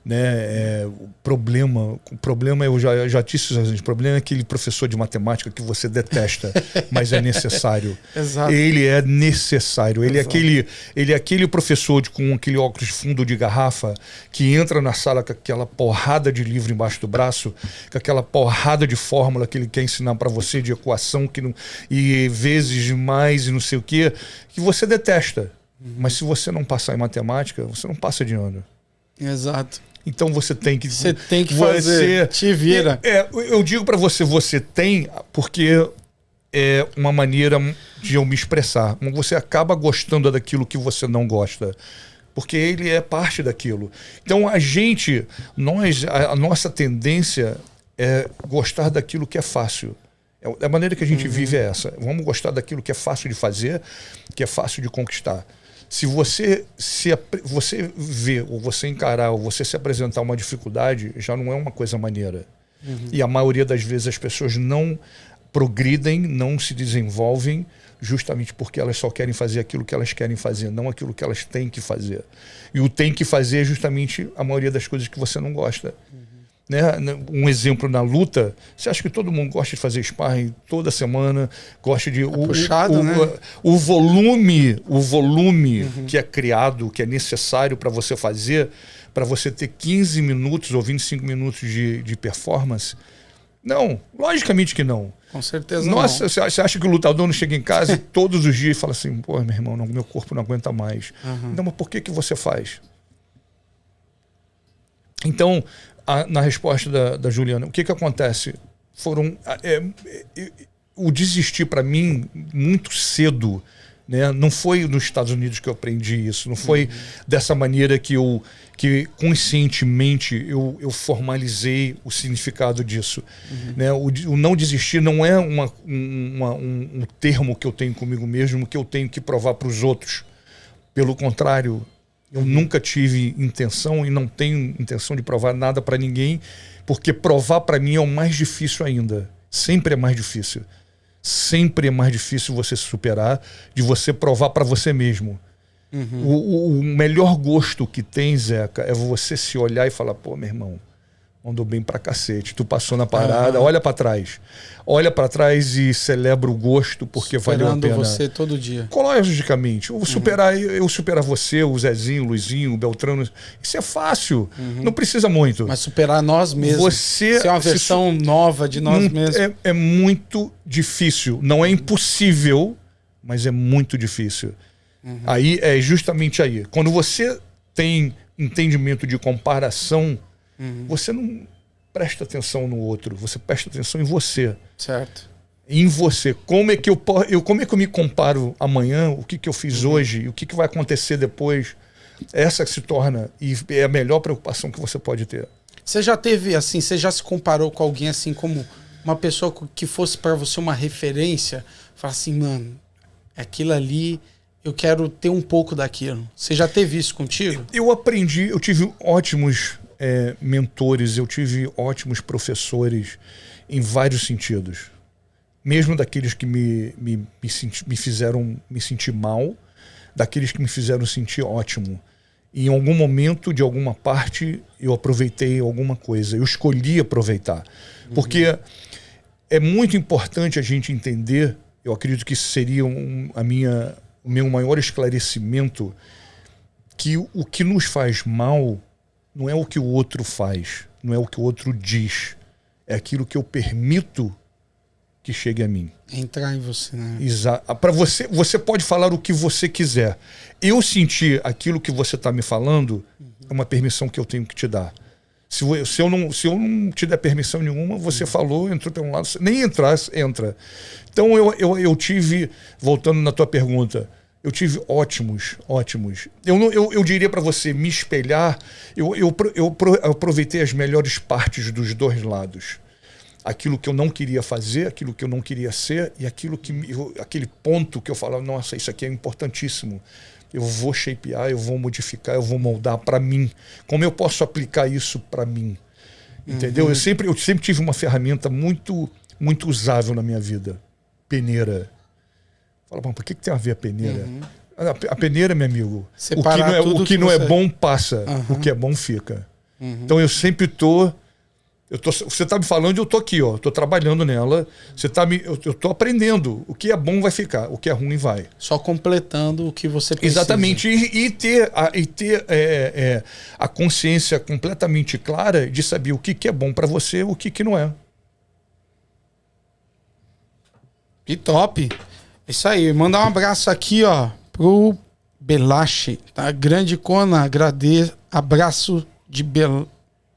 né? O problema eu já disse, o problema é aquele professor de matemática que você detesta, mas é necessário. Exato. Ele é necessário. Ele é aquele professor com aquele óculos de fundo de garrafa que entra na sala com aquela porrada de livro embaixo do braço, com aquela porrada de fórmula que ele quer ensinar para você, de equação e vezes mais e não sei o que você detesta. Mas se você não passar em matemática, você não passa de ano. Exato. Então você tem que fazer, te vira. Eu digo para você tem, porque é uma maneira de eu me expressar. Você acaba gostando daquilo que você não gosta, porque ele é parte daquilo. Então a nossa tendência é gostar daquilo que é fácil. A maneira que a gente vive é essa. Vamos gostar daquilo que é fácil de fazer, que é fácil de conquistar. Se você ver, ou você encarar, ou você se apresentar uma dificuldade, já não é uma coisa maneira. E a maioria das vezes as pessoas não progridem, não se desenvolvem, justamente porque elas só querem fazer aquilo que elas querem fazer, não aquilo que elas têm que fazer. E o tem que fazer é justamente a maioria das coisas que você não gosta. Né? Um exemplo na luta, você acha que todo mundo gosta de fazer sparring toda semana, gosta de puxado, né? O volume que é criado, que é necessário para você fazer, para você ter 15 minutos ou 25 minutos de performance? Não, logicamente que não. Com certeza Nossa, não. Você acha que o lutador não chega em casa todos os dias e fala assim, pô, meu irmão, meu corpo não aguenta mais. Então, mas por que você faz? Então, na resposta da Juliana, o que acontece? O desistir para mim muito cedo, né? Não foi nos Estados Unidos que eu aprendi isso, não foi dessa maneira que conscientemente eu formalizei o significado disso. Né? O não desistir não é um termo que eu tenho comigo mesmo, que eu tenho que provar para os outros. Pelo contrário, eu nunca tive intenção e não tenho intenção de provar nada para ninguém, porque provar para mim é o mais difícil ainda. Sempre é mais difícil. Sempre é mais difícil você se superar, de você provar para você mesmo. O melhor gosto que tem, Zeca, é você se olhar e falar, pô, meu irmão, andou bem pra cacete. Tu passou na parada, olha pra trás. Olha pra trás e celebra o gosto, porque valeu a pena. Você todo dia. Logicamente. Eu superar você, o Zezinho, o Luizinho, o Beltrano, isso é fácil. Não precisa muito. Mas superar nós mesmos. Ser uma versão nova de nós mesmos. É muito difícil. Não é impossível, mas é muito difícil. Aí é justamente aí. Quando você tem entendimento de comparação, você não presta atenção no outro, você presta atenção em você. Certo. Em você. Como é que eu me comparo amanhã, o que eu fiz hoje, o que vai acontecer depois? Essa se torna e é a melhor preocupação que você pode ter. Você já teve assim, você já se comparou com alguém assim como uma pessoa que fosse para você uma referência? Falar assim, mano, aquilo ali, eu quero ter um pouco daquilo. Você já teve isso contigo? Eu tive ótimos mentores, eu tive ótimos professores em vários sentidos. Mesmo daqueles que me fizeram me sentir mal, daqueles que me fizeram sentir ótimo. E em algum momento, de alguma parte, eu aproveitei alguma coisa. Eu escolhi aproveitar. Porque é muito importante a gente entender, eu acredito que seria o meu maior esclarecimento, que o que nos faz mal não é o que o outro faz, não é o que o outro diz. É aquilo que eu permito que chegue a mim. Entrar em você, né? Exato. Para você pode falar o que você quiser. Eu sentir aquilo que você está me falando é uma permissão que eu tenho que te dar. Se eu não te der permissão nenhuma, você falou, entrou para um lado, nem entrar, entra. Então eu tive, voltando na tua pergunta, eu tive ótimos. Eu diria para você me espelhar, eu aproveitei as melhores partes dos dois lados. aquilo que eu não queria fazer, aquilo que eu não queria ser e aquele ponto que eu falava, nossa, isso aqui é importantíssimo. Eu vou shapear, eu vou modificar, eu vou moldar para mim. Como eu posso aplicar isso para mim? Entendeu? Eu sempre tive uma ferramenta muito, muito usável na minha vida. Peneira. Fala, bom, por que tem a ver a peneira? A peneira, meu amigo, o que não é bom passa, o que é bom fica. Então eu sempre você está me falando e eu estou aqui, ó, estou trabalhando nela. Eu estou aprendendo. O que é bom vai ficar, o que é ruim vai. Só completando o que você precisa. Exatamente. E ter a consciência completamente clara de saber o que é bom para você e o que não é. Que top. Isso aí. Mandar um abraço aqui, ó, pro Belache, tá? Grande Kona, agradeço. Abraço de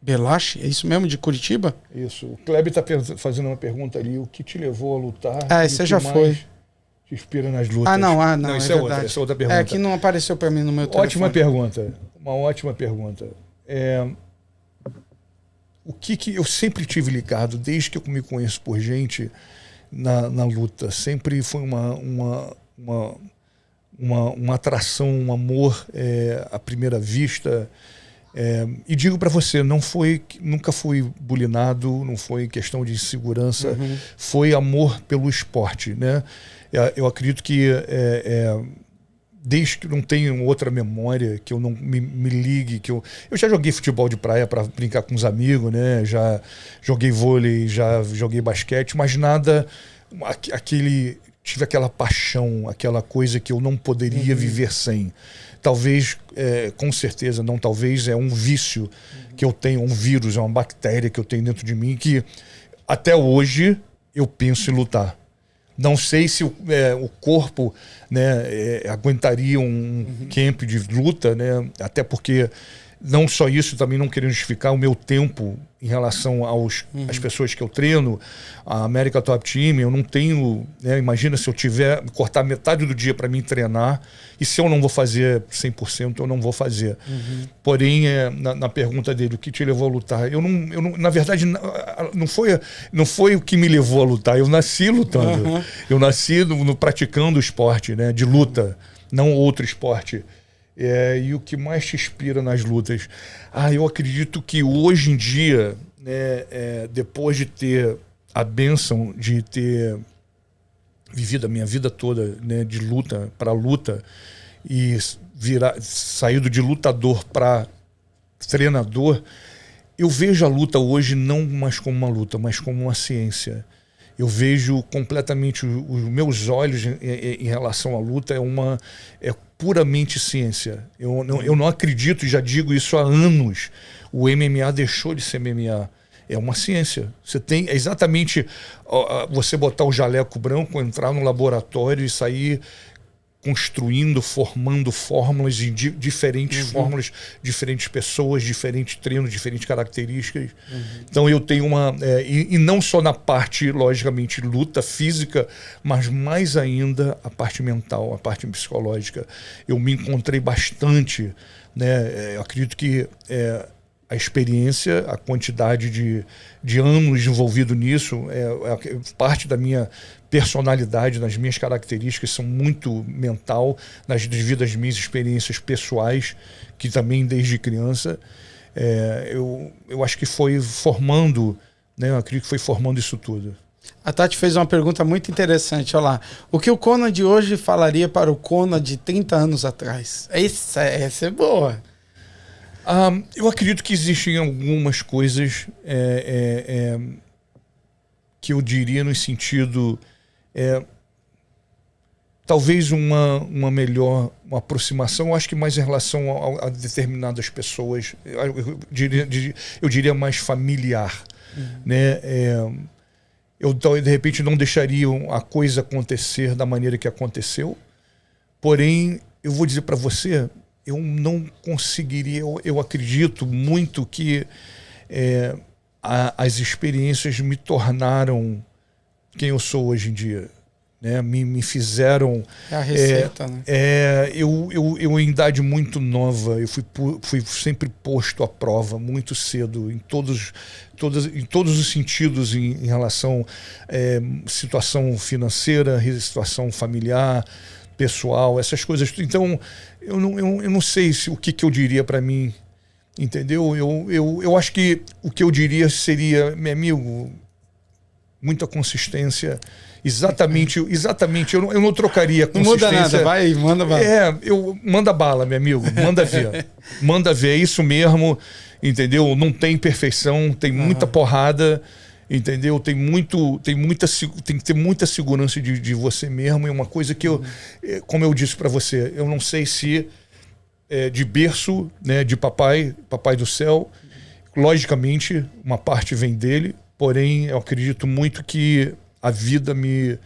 Belache, é isso mesmo, de Curitiba? Isso. O Kleber está fazendo uma pergunta ali. O que te levou a lutar? Esse já foi. Te inspira nas lutas? Não, isso é outra. Essa é outra pergunta. É que não apareceu para mim no meu telefone. Ótima pergunta. Uma ótima pergunta. O que eu sempre tive ligado, desde que eu me conheço por gente, na luta. Sempre foi uma atração, um amor à primeira vista. E digo para você, nunca fui bulinado, não foi questão de insegurança, foi amor pelo esporte, né? Eu acredito que desde que não tenho outra memória, que eu não me ligue, eu já joguei futebol de praia para brincar com os amigos, né? Já joguei vôlei, já joguei basquete, mas nada tive aquela paixão, aquela coisa que eu não poderia viver sem. Talvez, com certeza, não talvez, é um vício que eu tenho, um vírus, é uma bactéria que eu tenho dentro de mim que até hoje eu penso em lutar. Não sei se o corpo, né, aguentaria um camp de luta, né, até porque não só isso, também não querendo justificar o meu tempo em relação às pessoas que eu treino, a América Top Team, eu não tenho, né, imagina se eu cortar metade do dia para mim treinar, e se eu não vou fazer 100%, eu não vou fazer. Porém, na pergunta dele, o que te levou a lutar? Eu não, na verdade, não foi o que me levou a lutar, eu nasci lutando. Eu nasci praticando o esporte, né, de luta, não outro esporte. E o que mais te inspira nas lutas? Eu acredito que hoje em dia, né, depois de ter a bênção de ter vivido a minha vida toda, né, de luta para luta e saído de lutador para treinador, eu vejo a luta hoje não mais como uma luta, mas como uma ciência. Eu vejo completamente os meus olhos em relação à luta é puramente ciência. Eu não acredito, e já digo isso há anos, o MMA deixou de ser MMA. É uma ciência. Você tem exatamente você botar o jaleco branco, entrar no laboratório e sair construindo, formando fórmulas de diferentes fórmulas, diferentes pessoas, diferentes treinos, diferentes características. Então eu tenho e não só na parte, logicamente, luta física, mas mais ainda a parte mental, a parte psicológica. Eu me encontrei bastante, né? Eu acredito que a experiência, a quantidade de anos envolvido nisso, parte da minha personalidade, das minhas características, são muito mental, devido às minhas experiências pessoais, que também desde criança, eu acho que foi formando, né? Eu acredito que foi formando isso tudo. A Tati fez uma pergunta muito interessante, olha lá. O que o Kona de hoje falaria para o Kona de 30 anos atrás? Essa é boa. Eu acredito que existem algumas coisas que eu diria no sentido talvez uma melhor uma aproximação, eu acho que mais em relação a determinadas pessoas, eu diria mais familiar, né? Eu de repente não deixaria a coisa acontecer da maneira que aconteceu, porém eu vou dizer para você, eu não conseguiria, eu acredito muito que as experiências me tornaram quem eu sou hoje em dia. né? Me fizeram... É a receita, né? Eu em idade muito nova, eu fui sempre posto à prova muito cedo, em todos os sentidos, em relação à situação financeira, situação familiar, pessoal, essas coisas. Então, eu não sei o que eu diria para mim, entendeu? Eu acho que o que eu diria seria, meu amigo, muita consistência. Exatamente, eu não trocaria consistência. Não muda nada, manda bala. Manda bala, meu amigo, manda ver. Manda ver, é isso mesmo, entendeu? Não tem perfeição, tem muita porrada, entendeu? Tem que ter muita segurança de você mesmo. É uma coisa que como eu disse para você, eu não sei se de berço, né, de papai do céu, logicamente, uma parte vem dele, porém, eu acredito muito que a vida me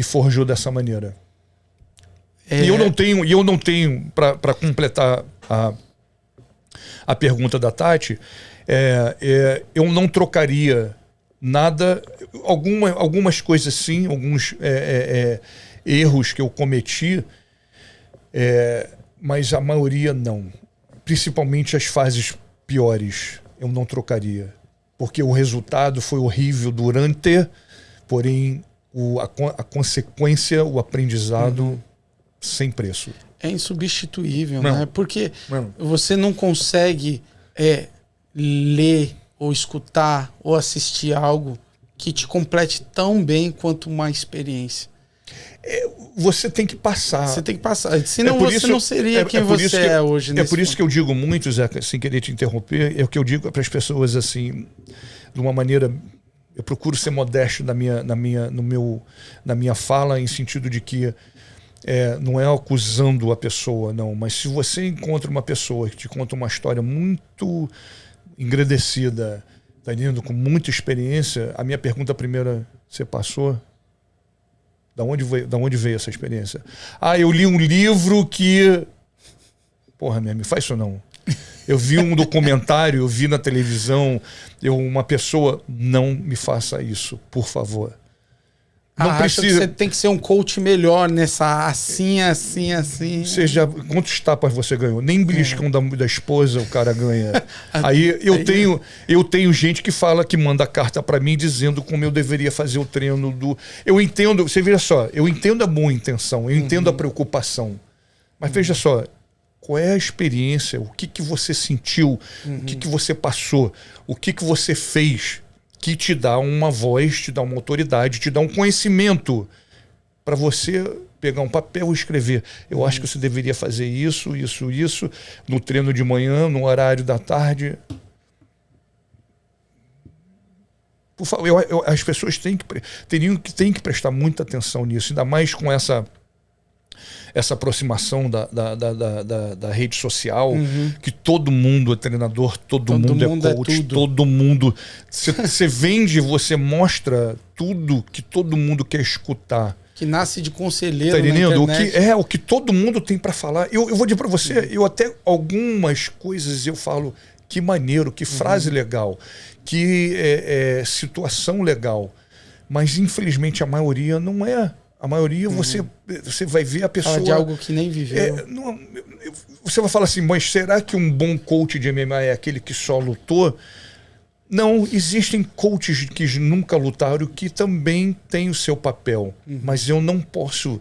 forjou dessa maneira. E eu não tenho para completar a pergunta da Tati, eu não trocaria nada, algumas coisas sim, alguns erros que eu cometi, mas a maioria não. Principalmente as fases piores, eu não trocaria. Porque o resultado foi horrível durante... Porém, a consequência, o aprendizado, sem preço. É insubstituível, né? Porque você não consegue ler, ou escutar, ou assistir algo que te complete tão bem quanto uma experiência. Você tem que passar. Você tem que passar. Senão você não seria quem você é hoje. É por isso que eu digo muito, Zeca, sem querer te interromper, é o que eu digo para as pessoas assim, de uma maneira... Eu procuro ser modesto na minha fala, em sentido de que não é acusando a pessoa, não. Mas se você encontra uma pessoa que te conta uma história muito engrandecida, tá entendendo? Com muita experiência, a minha pergunta primeira, você passou? Da onde veio essa experiência? Eu li um livro que... Porra, me faz isso não. Eu vi um documentário, eu vi na televisão, uma pessoa, não me faça isso, por favor. Não precisa. Você tem que ser um coach melhor nessa assim. Quantos tapas você ganhou? Nem beliscão da esposa o cara ganha. Aí eu tenho gente que fala, que manda carta para mim dizendo como eu deveria fazer o treino do... Eu entendo, você veja só, eu entendo a boa intenção, eu entendo a preocupação. Mas veja só, qual é a experiência? O que você sentiu? O que você passou? O que você fez que te dá uma voz, te dá uma autoridade, te dá um conhecimento para você pegar um papel e escrever. Eu acho que você deveria fazer isso, no treino de manhã, no horário da tarde. Por favor, as pessoas têm que prestar muita atenção nisso, ainda mais com essa aproximação da rede social, que todo mundo é treinador, todo mundo é coach, todo mundo... Você vende, você mostra tudo que todo mundo quer escutar. Que nasce de conselheiro, tá entendendo? O que todo mundo tem para falar. Eu vou dizer para você, eu até algumas coisas eu falo, que maneiro, que frase legal, que situação legal. Mas infelizmente a maioria não é. A maioria você vai ver a pessoa... Fala de algo que nem viveu. Você vai falar assim, mas será que um bom coach de MMA é aquele que só lutou? Não, existem coaches que nunca lutaram que também têm o seu papel. Mas eu não posso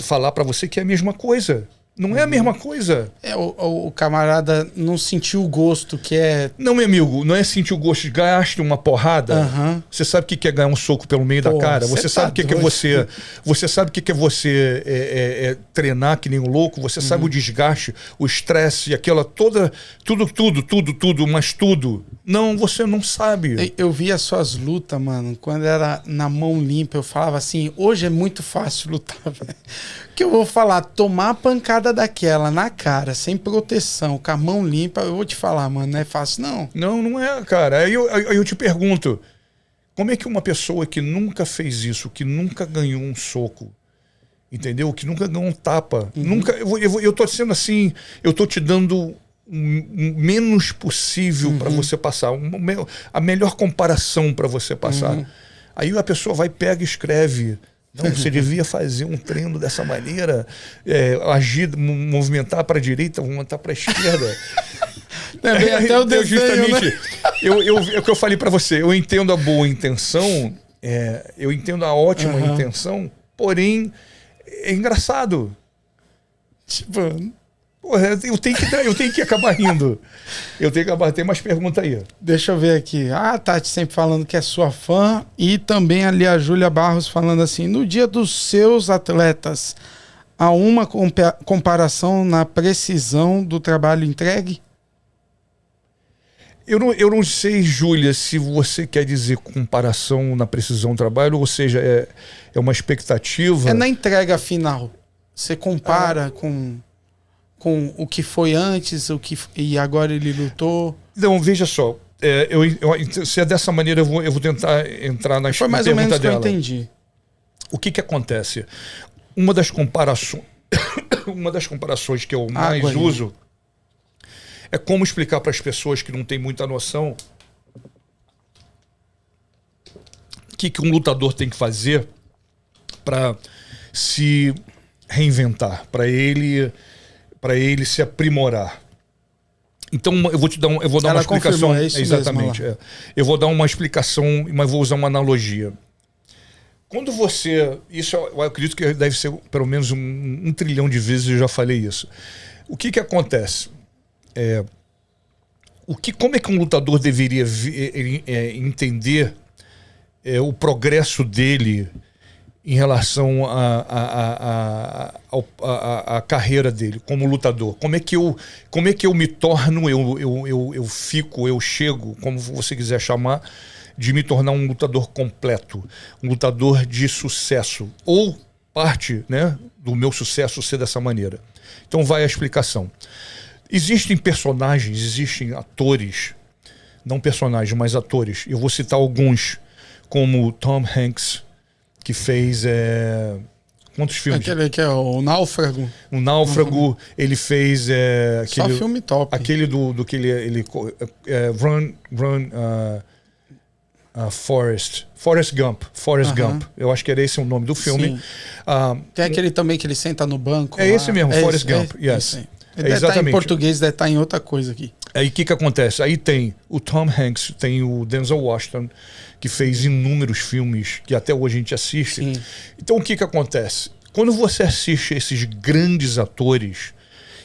falar para você que é a mesma coisa. Não é a mesma coisa. O camarada não sentiu o gosto que é... Não, meu amigo, não é sentir o gosto. Ganhaste uma porrada. Você sabe o que é ganhar um soco pelo meio da cara? Você sabe o que é você... Você sabe o que é você treinar que nem um louco? Você sabe o desgaste, o estresse, aquela toda... Tudo, mas tudo. Não, você não sabe. Eu vi as suas lutas, mano. Quando era na mão limpa, eu falava assim, hoje é muito fácil lutar, velho. Que eu vou falar, tomar a pancada daquela na cara, sem proteção, com a mão limpa, eu vou te falar, mano, não é fácil, não. Não é, cara. Aí eu te pergunto, como é que uma pessoa que nunca fez isso, que nunca ganhou um soco, entendeu? Que nunca ganhou um tapa, nunca... Eu tô sendo assim, eu tô te dando o menos possível para você passar, a melhor comparação para você passar. Aí a pessoa vai, pega e escreve Não, você devia fazer um treino dessa maneira, agir, movimentar para a direita, movimentar para a esquerda. Também até o desenho, justamente, né? É o que eu falei para você. Eu entendo a boa intenção, eu entendo a ótima intenção, porém é engraçado. Tipo, Porra, eu tenho que acabar rindo. Eu tenho que acabar. Tem mais perguntas aí. deixa eu ver aqui. Ah, a Tati sempre falando que é sua fã. E também ali a Júlia Barros falando assim: no dia dos seus atletas, há uma comparação na precisão do trabalho entregue? Eu não sei, Júlia, se você quer dizer comparação na precisão do trabalho, ou seja, é uma expectativa. É na entrega final. Você compara com o que foi antes, e agora ele lutou. Então, veja só. Se é dessa maneira, eu vou tentar entrar na Foi mais ou menos que eu dela. entendi. O que acontece? Uma das comparações que eu mais uso é como explicar para as pessoas que não têm muita noção o que um lutador tem que fazer para se reinventar, para ele se aprimorar. Então eu vou dar uma explicação. É isso exatamente. Mesmo, eu vou dar uma explicação, mas vou usar uma analogia. Quando você, isso eu acredito que deve ser pelo menos um trilhão de vezes eu já falei isso. O que acontece? Como é que um lutador deveria entender o progresso dele em relação à carreira dele como lutador? Como é que eu me torno, eu fico, eu chego, como você quiser chamar, de me tornar um lutador completo, um lutador de sucesso, ou parte, né, do meu sucesso ser dessa maneira. Então vai a explicação. Existem personagens, existem atores, não personagens, mas atores. Eu vou citar alguns, como Tom Hanks, que fez quantos filmes? Aquele que é o Náufrago. O Náufrago, ele fez só filme top. Aquele do que ele Forrest Gump. Eu acho que era esse o nome do filme. Tem aquele também que ele senta no banco. É lá. Esse mesmo, Forrest Gump. Yes. Ele deve estar em português, deve estar em outra coisa aqui. Aí o que acontece? Aí tem o Tom Hanks, tem o Denzel Washington, que fez inúmeros filmes que até hoje a gente assiste. Sim. Então o que acontece? Quando você assiste esses grandes atores,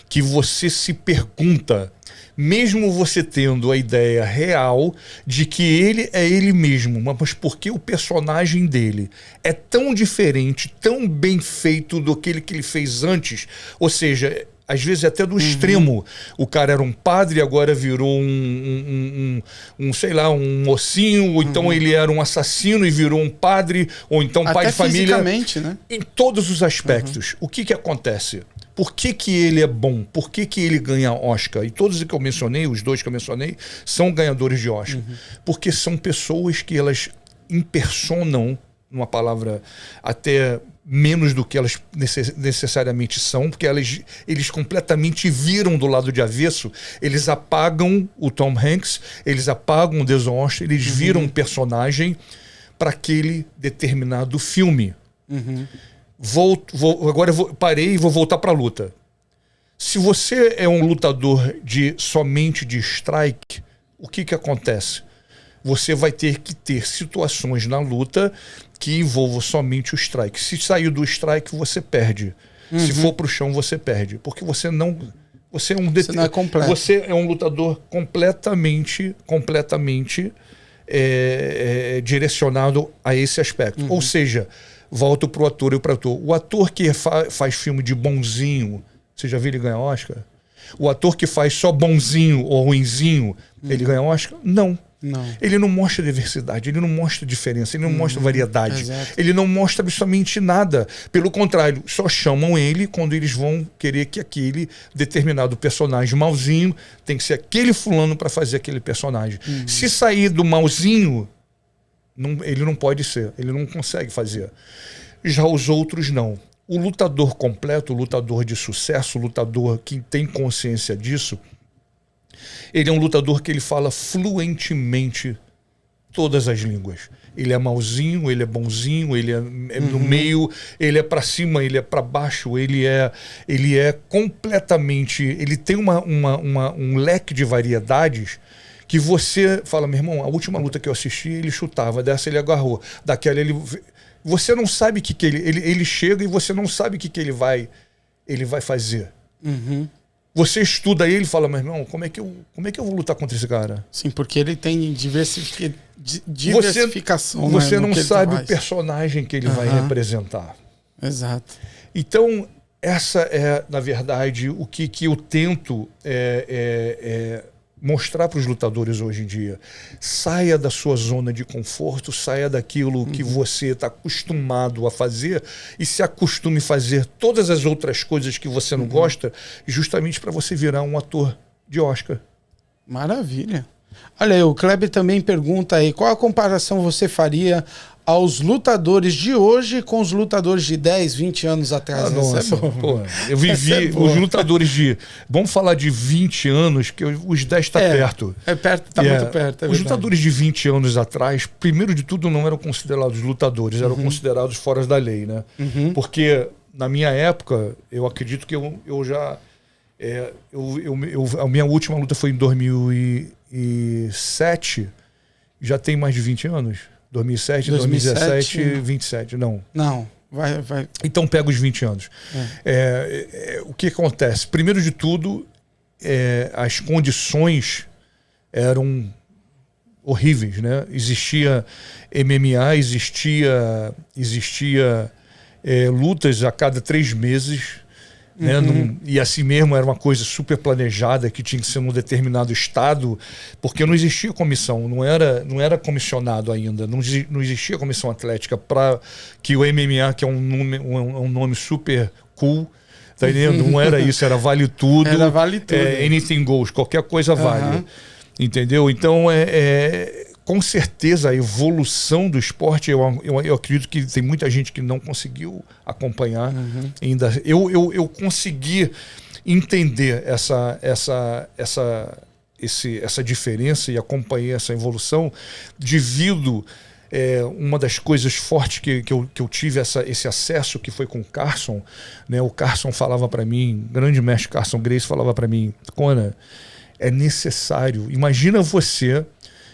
que você se pergunta, mesmo você tendo a ideia real de que ele é ele mesmo, mas por que o personagem dele é tão diferente, tão bem feito do que ele fez antes? Ou seja, às vezes até do extremo. O cara era um padre, agora virou sei lá, um mocinho, ou então ele era um assassino e virou um padre, ou então até pai de família. Fisicamente, né? Em todos os aspectos. O que acontece? Por que ele é bom? Por que ele ganha Oscar? E todos que eu mencionei, os dois que eu mencionei, são ganhadores de Oscar. Porque são pessoas que elas impersonam, uma palavra até menos do que elas necessariamente são, porque eles completamente viram do lado de avesso, eles apagam o Tom Hanks, eles apagam o Denzel Washington, eles viram um personagem para aquele determinado filme. Agora parei e vou voltar para a luta. Se você é um lutador somente de strike, o que acontece? Você vai ter que ter situações na luta que envolvam somente o strike. Se sair do strike, você perde. Se for pro chão, você perde. Porque você não... Você não é completo. Você é um lutador completamente direcionado a esse aspecto. Ou seja, volto pro ator e pro ator. O ator que faz filme de bonzinho, você já viu ele ganhar Oscar? O ator que faz só bonzinho ou ruinzinho, ele ganha Oscar? Não. Ele não mostra diversidade, ele não mostra diferença, ele não mostra variedade. Exato. Ele não mostra absolutamente nada. Pelo contrário, só chamam ele quando eles vão querer que aquele determinado personagem malzinho tem que ser aquele fulano para fazer aquele personagem. Se sair do malzinho, ele não pode ser, ele não consegue fazer. Já os outros não. O lutador completo, o lutador de sucesso, o lutador que tem consciência disso, ele é um lutador que ele fala fluentemente todas as línguas. Ele é mauzinho, ele é bonzinho, ele é no meio, ele é para cima, ele é para baixo, ele é completamente... Ele tem um leque de variedades que você fala, meu irmão, a última luta que eu assisti, ele chutava, dessa ele agarrou, daquela ele... Você não sabe o que ele chega e você não sabe o que ele vai fazer. Você estuda ele e fala, meu irmão, como é que eu vou lutar contra esse cara? Sim, porque ele tem diversificação. Você não sabe o personagem que ele vai representar. Exato. Então, essa é, na verdade, o que eu tento mostrar para os lutadores hoje em dia. Saia da sua zona de conforto, saia daquilo que você está acostumado a fazer e se acostume a fazer todas as outras coisas que você não gosta, justamente para você virar um ator de Oscar. Maravilha. Olha aí, o Kleber também pergunta aí, qual a comparação você faria aos lutadores de hoje com os lutadores de 10, 20 anos atrás? Nossa, pô, eu vivi os lutadores de... Vamos falar de 20 anos, que os 10 está perto. Tá muito perto. Os lutadores de 20 anos atrás, primeiro de tudo, não eram considerados lutadores, eram considerados fora da lei, né? Porque, na minha época, eu acredito que eu já... a minha última luta foi em 2007, já tem mais de 20 anos. 2007, 2017, 27, não. Não, vai. Então pega os 20 anos. O que acontece? Primeiro de tudo, as condições eram horríveis, né? Existia MMA, existia lutas a cada 3 meses, né? E assim mesmo era uma coisa super planejada que tinha que ser num determinado estado, porque não existia comissão, não era comissionado ainda, não existia comissão atlética para que o MMA, que é um nome super cool, tá entendendo? Não era isso, era vale tudo, era vale tudo, anything goes, qualquer coisa vale, entendeu? Então com certeza a evolução do esporte, eu acredito que tem muita gente que não conseguiu acompanhar ainda. Eu consegui entender essa diferença e acompanhei essa evolução devido uma das coisas fortes que eu tive esse acesso, que foi com o Carson, né? O Carson falava para mim, grande mestre Carson Gracie falava para mim, Conan, é necessário, imagina você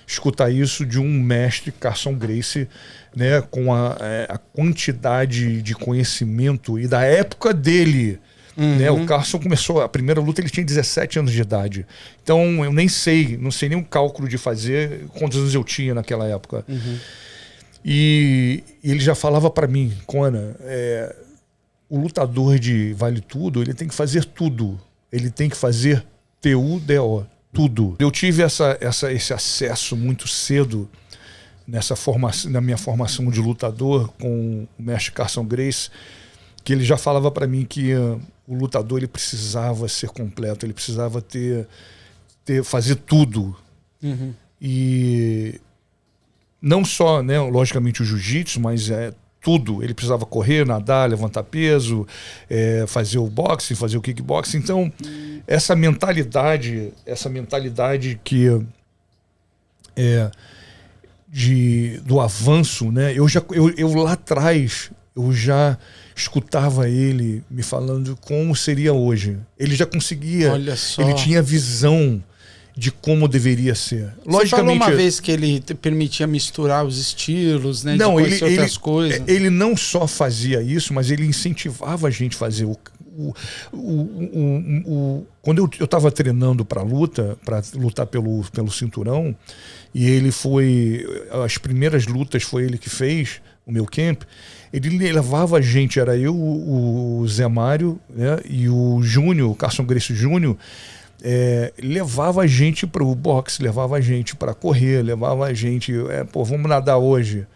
escutar isso de um mestre, Carson Gracie, né, com a quantidade de conhecimento e da época dele. Né, o Carson começou, a primeira luta ele tinha 17 anos de idade. Então eu não sei nem um cálculo de fazer quantos anos eu tinha naquela época. E ele já falava para mim, Conan, o lutador de vale tudo, ele tem que fazer tudo. Ele tem que fazer TUDO. Tudo. Eu tive esse acesso muito cedo na minha formação de lutador com o mestre Carson Gracie, que ele já falava para mim que o lutador ele precisava ser completo, ele precisava fazer tudo. E não só, né, logicamente o jiu-jitsu, mas tudo. Ele precisava correr, nadar, levantar peso, fazer o boxing, fazer o kickboxing. Então, essa mentalidade que do avanço, né? Eu lá atrás, eu já escutava ele me falando como seria hoje. Ele já conseguia, olha só, ele tinha visão de como deveria ser. Logicamente, você falou uma vez que ele permitia misturar os estilos, né? Não, de outras coisas. Ele não só fazia isso, mas ele incentivava a gente a fazer. Quando eu estava treinando para lutar pelo cinturão, e ele as primeiras lutas foi ele que fez, o meu camp, ele levava a gente, era eu, o Zé Mário, né, e o Júnior, o Carson Gracie Júnior, levava a gente para o boxe, levava a gente para correr, levava a gente, vamos nadar hoje,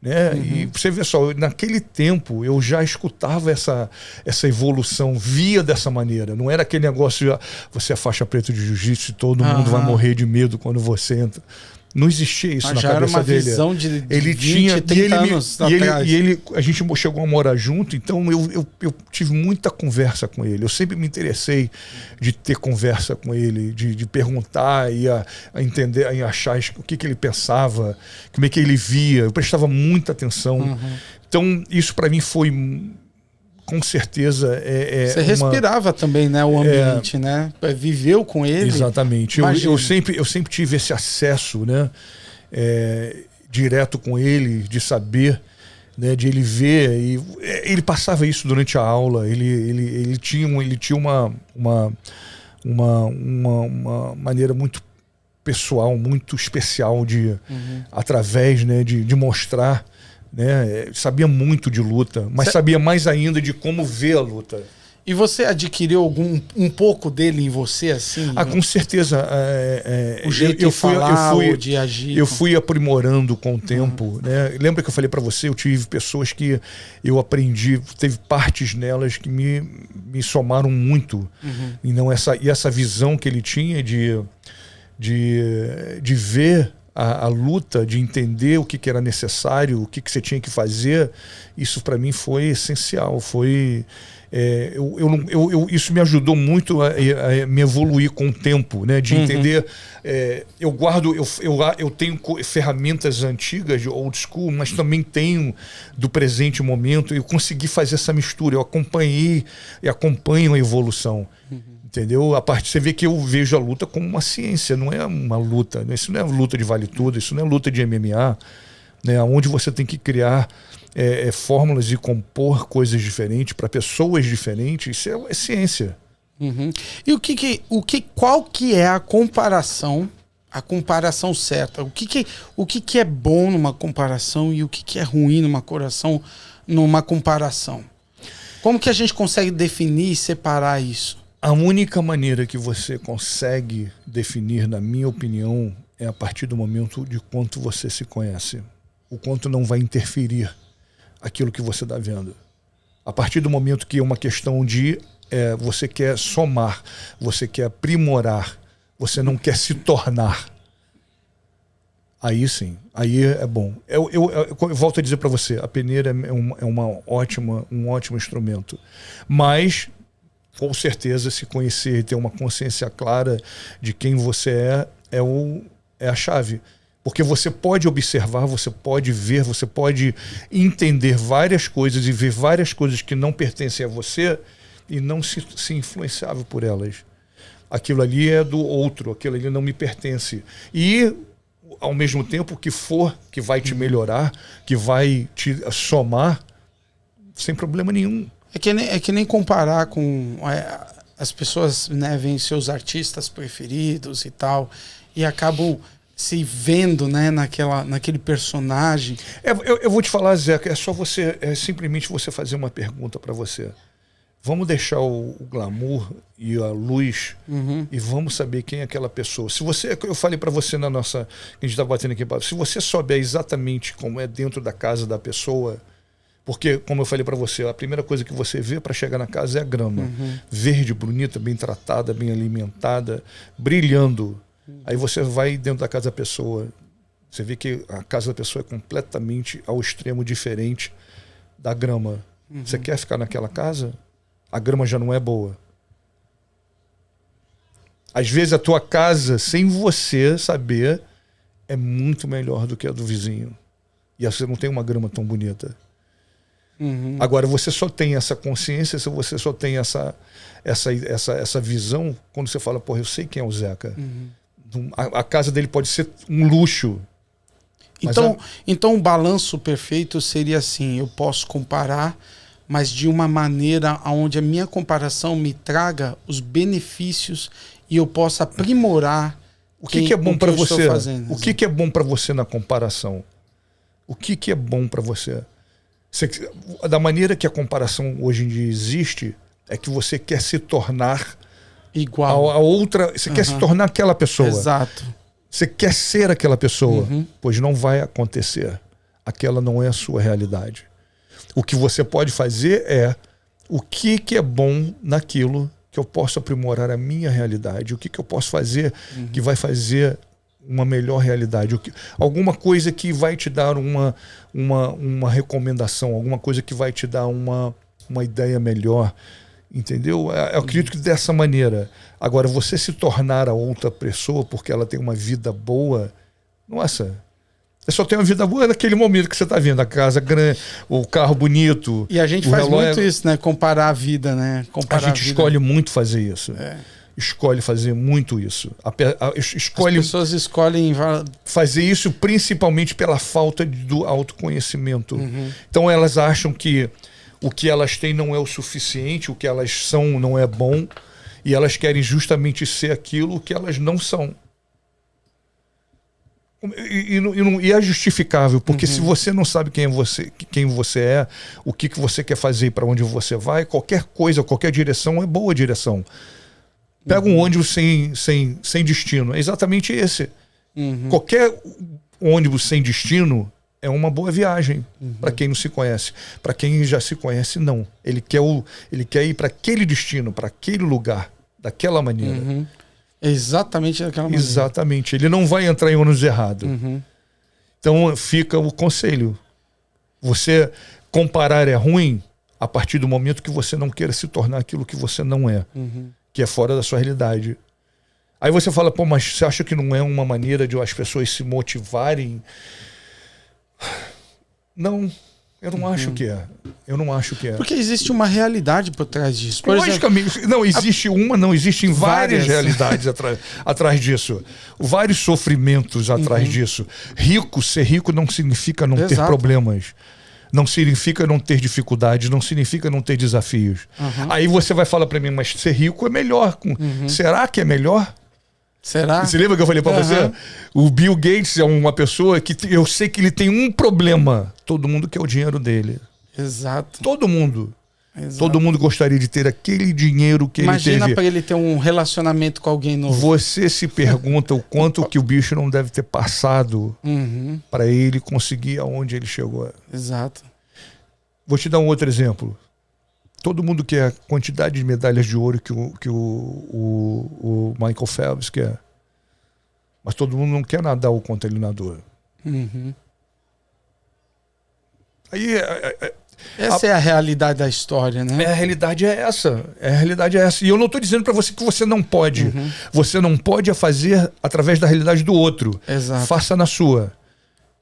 né? E você vê só, naquele tempo eu já escutava essa evolução, via dessa maneira, não era aquele negócio de você é faixa preta de jiu-jitsu e todo mundo vai morrer de medo quando você entra. Não existia isso na já era cabeça uma dele. visão de Ele 20, tinha 30 anos atrás. a gente chegou a morar junto, então eu tive muita conversa com ele. Eu sempre me interessei de ter conversa com ele, de perguntar e a entender, a achar o que ele pensava, como é que ele via. Eu prestava muita atenção. Então isso para mim foi, com certeza, Você respirava também, né, o ambiente, né? Viveu com ele. Exatamente. Eu sempre tive esse acesso, né, direto com ele, de saber, né, de ele ver. E ele passava isso durante a aula. Ele tinha uma maneira muito pessoal, muito especial de, através, né, de mostrar. Né? Sabia muito de luta, mas sabia mais ainda de como ver a luta. E você adquiriu um pouco dele em você, assim? Com certeza. O jeito de falar, ou de agir. Eu fui aprimorando com o tempo. Né? Lembra que eu falei para você, eu tive pessoas que eu aprendi, teve partes nelas que me somaram muito. E não essa visão que ele tinha de ver a luta, de entender o que era necessário, o que você tinha que fazer, isso para mim foi essencial. Isso me ajudou muito a me evoluir com o tempo, né? De entender. Eu tenho ferramentas antigas, de old school, mas também tenho do presente momento. Eu consegui fazer essa mistura. Eu acompanhei e acompanho a evolução. Entendeu? A parte você vê que eu vejo a luta como uma ciência, não é uma luta. Isso não é luta de vale tudo, isso não é luta de MMA, né? Onde você tem que criar fórmulas e compor coisas diferentes para pessoas diferentes. Isso é ciência. E qual que é a comparação certa? O que é bom numa comparação e o que é ruim numa comparação? Como que a gente consegue definir e separar isso? A única maneira que você consegue definir, na minha opinião, é a partir do momento de quanto você se conhece. O quanto não vai interferir aquilo que você está vendo. A partir do momento que é uma questão de você quer somar, você quer aprimorar, você não quer se tornar. Aí sim, aí é bom. Eu volto a dizer para você, a peneira é um ótimo instrumento. Mas com certeza, se conhecer e ter uma consciência clara de quem você é a chave. Porque você pode observar, você pode ver, você pode entender várias coisas e ver várias coisas que não pertencem a você e não se influenciável por elas. Aquilo ali é do outro, aquilo ali não me pertence. E, ao mesmo tempo, que vai te melhorar, que vai te somar, sem problema nenhum. É que nem comparar com as pessoas, né, veem seus artistas preferidos e tal, e acabam se vendo, né, naquele personagem. Eu vou te falar, Zeca, simplesmente você fazer uma pergunta para você. Vamos deixar o glamour e a luz e vamos saber quem é aquela pessoa. Eu falei para você que a gente está batendo aqui, se você souber exatamente como é dentro da casa da pessoa. Porque, como eu falei para você, a primeira coisa que você vê para chegar na casa é a grama. Verde, bonita, bem tratada, bem alimentada, brilhando. Aí você vai dentro da casa da pessoa. Você vê que a casa da pessoa é completamente ao extremo diferente da grama. Você quer ficar naquela casa? A grama já não é boa. Às vezes a tua casa, sem você saber, é muito melhor do que a do vizinho. E você não tem uma grama tão bonita. Agora, você só tem essa consciência, se você só tem essa visão, quando você fala, porra, eu sei quem é o Zeca. A casa dele pode ser um luxo. Então o balanço perfeito seria assim, eu posso comparar, mas de uma maneira onde a minha comparação me traga os benefícios e eu possa aprimorar o que é bom para você. O que é bom para você na comparação? O que é bom para você? Da maneira que a comparação hoje em dia existe, é que você quer se tornar igual a outra, você quer se tornar aquela pessoa. Exato. Você quer ser aquela pessoa, pois não vai acontecer. Aquela não é a sua realidade. O que você pode fazer é o que é bom naquilo que eu posso aprimorar a minha realidade, o que eu posso fazer que vai fazer uma melhor realidade, alguma coisa que vai te dar uma recomendação, alguma coisa que vai te dar uma ideia melhor, entendeu? Eu acredito que dessa maneira. Agora, você se tornar a outra pessoa porque ela tem uma vida boa, nossa, você só tem uma vida boa naquele momento que você está vendo a casa grande, o carro bonito. E a gente faz muito isso, né? Comparar a vida, né? A gente escolhe muito fazer isso. Escolhe fazer muito isso. Escolhe, as pessoas escolhem fazer isso principalmente pela falta do autoconhecimento. Então elas acham que o que elas têm não é o suficiente, o que elas são não é bom, e elas querem justamente ser aquilo que elas não são. E é justificável, porque se você não sabe quem você é, o que você quer fazer, para onde você vai, qualquer coisa, qualquer direção é boa direção. Pega um ônibus sem destino. É exatamente esse. Qualquer ônibus sem destino é uma boa viagem para quem não se conhece. Para quem já se conhece, não. Ele quer ir para aquele destino, para aquele lugar, daquela maneira. Exatamente daquela maneira. Exatamente. Ele não vai entrar em ônibus errado. Então fica o conselho. Você comparar é ruim a partir do momento que você não queira se tornar aquilo que você não é. Que é fora da sua realidade. Aí você fala, pô, mas você acha que não é uma maneira de as pessoas se motivarem? Não, eu não acho que é. Eu não acho que é. Porque existe uma realidade por trás disso. Por Logicamente, exemplo, não existe não existem várias realidades atrás disso. Vários sofrimentos atrás disso. Ser rico não significa não ter problemas. Não significa não ter dificuldades, não significa não ter desafios. Aí você vai falar para mim, mas ser rico é melhor. Será que é melhor? Será? Você lembra que eu falei para você? O Bill Gates é uma pessoa que eu sei que ele tem um problema. Todo mundo quer o dinheiro dele. Exato. Todo mundo. Todo mundo gostaria de ter aquele dinheiro que ele teve. Imagina para ele ter um relacionamento com alguém novo. Você se pergunta o quanto que o bicho não deve ter passado para ele conseguir aonde ele chegou. Exato. Vou te dar um outro exemplo. Todo mundo quer a quantidade de medalhas de ouro que o Michael Phelps quer. Mas todo mundo não quer nadar o quanto ele nadou. Aí... Essa é a realidade da história, né? A realidade é essa. E eu não estou dizendo para você que você não pode. Você não pode fazer através da realidade do outro. Exato. Faça na sua.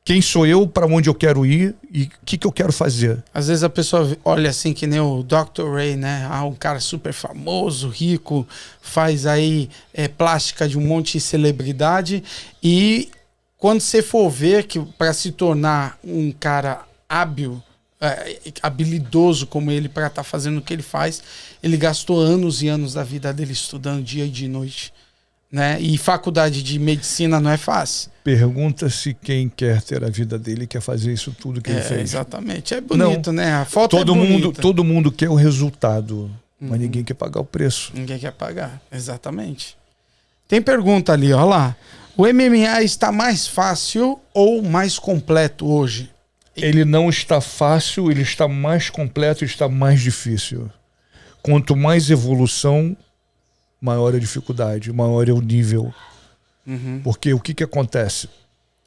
Quem sou eu, para onde eu quero ir e o que eu quero fazer. Às vezes a pessoa olha assim que nem o Dr. Ray, né? Um cara super famoso, rico, faz aí plástica de um monte de celebridade, e quando você for ver que para se tornar um cara hábil, habilidoso como ele para estar fazendo o que ele faz, ele gastou anos e anos da vida dele estudando dia e de noite, né? E faculdade de medicina não é fácil. Pergunta-se quem quer ter a vida dele quer fazer isso tudo que ele fez. Exatamente. É bonito, né? A foto todo mundo quer o resultado, mas ninguém quer pagar o preço. Ninguém quer pagar, exatamente. Tem pergunta ali, ó lá. O MMA está mais fácil ou mais completo hoje? Ele não está fácil, ele está mais completo e está mais difícil. Quanto mais evolução, maior a dificuldade, maior é o nível. Porque o que acontece?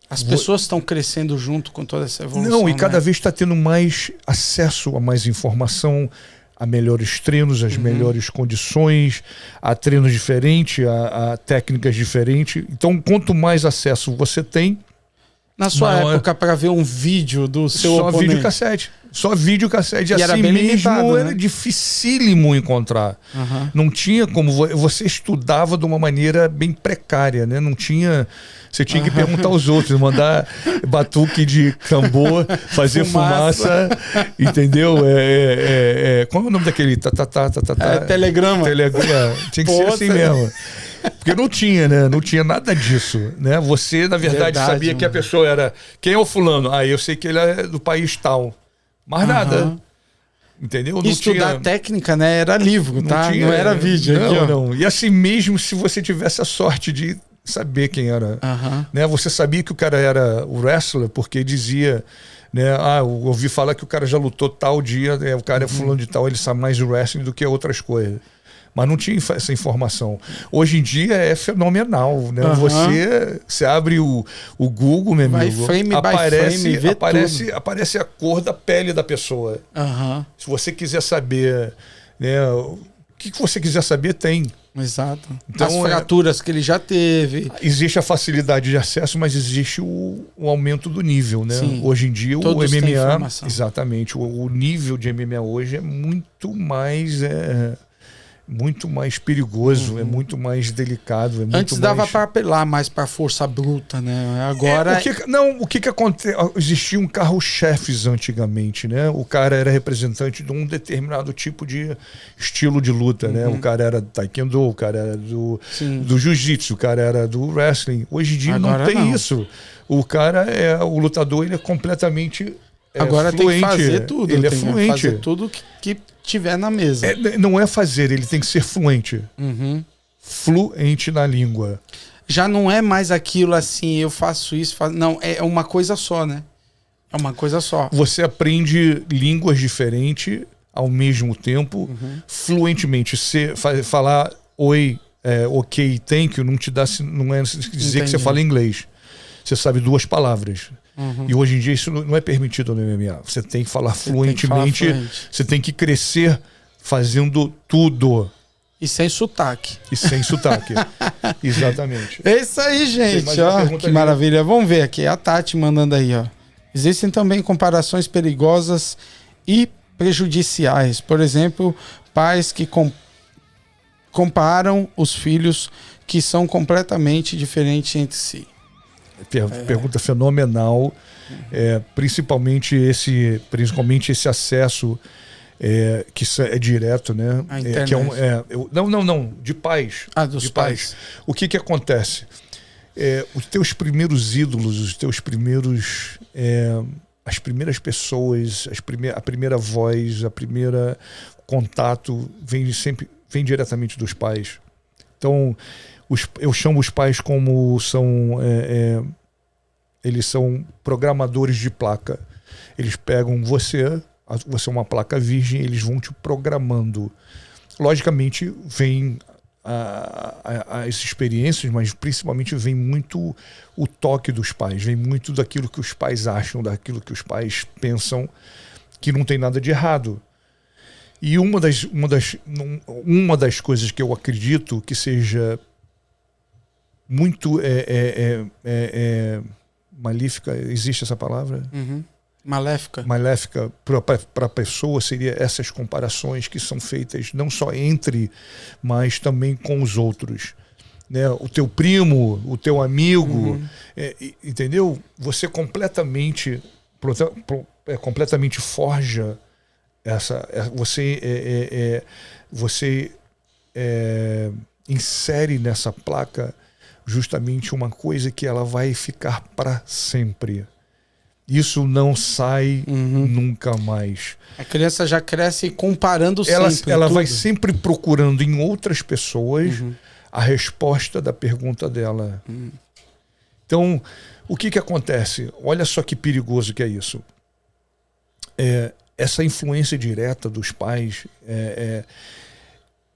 As pessoas estão crescendo junto com toda essa evolução. Não, e cada vez está tendo mais acesso a mais informação, a melhores treinos, as melhores condições, a treinos diferentes, a técnicas diferentes. Então, quanto mais acesso você tem... Na sua época, para ver um vídeo do seu oponente... Só videocassete. Só videocassete. E assim era bem mesmo, limitado, né? Era dificílimo encontrar. Não tinha como... Você estudava de uma maneira bem precária, né? Não tinha... Você tinha que perguntar aos outros, mandar batuque de tambor, fazer fumaça, entendeu? Qual é o nome daquele? Telegrama. Tinha que ser assim mesmo. Porque não tinha, né? Não tinha nada disso, né? Você, na verdade sabia que a pessoa era... Quem é o fulano? Eu sei que ele é do país tal. Mas nada. Entendeu? Não estudar tinha... técnica, né? Era livro, tá? Não era vídeo. Não. E assim mesmo, se você tivesse a sorte de saber quem era, né? Você sabia que o cara era o wrestler porque dizia, né? Eu ouvi falar que o cara já lutou tal dia, o cara é fulano de tal, ele sabe mais do wrestling do que outras coisas. mas não tinha essa informação. Hoje em dia é fenomenal, né? Você abre o Google, meu amigo, aparece a cor da pele da pessoa. Se você quiser saber, né, o que você quiser saber, tem. Exato. Então, as fraturas que ele já teve. Existe a facilidade de acesso, mas existe o aumento do nível, né? Sim, hoje em dia todos o MMA, têm informação. exatamente, o nível de MMA hoje é muito mais perigoso, é muito mais delicado. Antes dava para apelar mais para força bruta, né? Agora o que acontece? Existiam carro-chefes antigamente, né? O cara era representante de um determinado tipo de estilo de luta, né? O cara era taekwondo, o cara era do jiu-jitsu, o cara era do wrestling. Hoje em dia agora não tem isso. O cara o lutador, ele é completamente agora fluente. Tem que fazer tudo. Ele é fluente. Fazer tudo que tiver na mesa. Não é fazer, ele tem que ser fluente. Fluente na língua. Já não é mais aquilo assim, eu faço isso, não, é uma coisa só, né? É uma coisa só. Você aprende línguas diferentes ao mesmo tempo, fluentemente. Falar oi, ok, thank you, não é dizer que você fala inglês. Você sabe 2 palavras. E hoje em dia isso não é permitido no MMA. Você tem que falar fluentemente, você tem que crescer fazendo tudo. E sem sotaque. Exatamente. É isso aí, gente. Ó, que maravilha. Vamos ver aqui. A Tati mandando aí, ó. Existem também comparações perigosas e prejudiciais. Por exemplo, pais que comparam os filhos que são completamente diferentes entre si. Pergunta fenomenal, principalmente esse acesso que é direto, né? De pais. Dos pais. O que acontece? Os teus primeiros ídolos, os teus primeiros, as primeiras pessoas, a primeira voz, a primeira contato vem diretamente dos pais. Então eu chamo os pais como eles são programadores de placa. Eles pegam você é uma placa virgem, eles vão te programando. Logicamente, vem as experiências, mas principalmente vem muito o toque dos pais, vem muito daquilo que os pais acham, daquilo que os pais pensam que não tem nada de errado. E uma das coisas que eu acredito que seja muito malífica, existe essa palavra? Maléfica para a pessoa seria essas comparações que são feitas não só entre, mas também com os outros. Né? O teu primo, o teu amigo, entendeu? Você completamente forja você insere nessa placa justamente uma coisa que ela vai ficar para sempre. Isso não sai nunca mais. A criança já cresce comparando sempre. Ela vai sempre procurando em outras pessoas a resposta da pergunta dela. Então, o que acontece? Olha só que perigoso que é isso. Essa influência direta dos pais,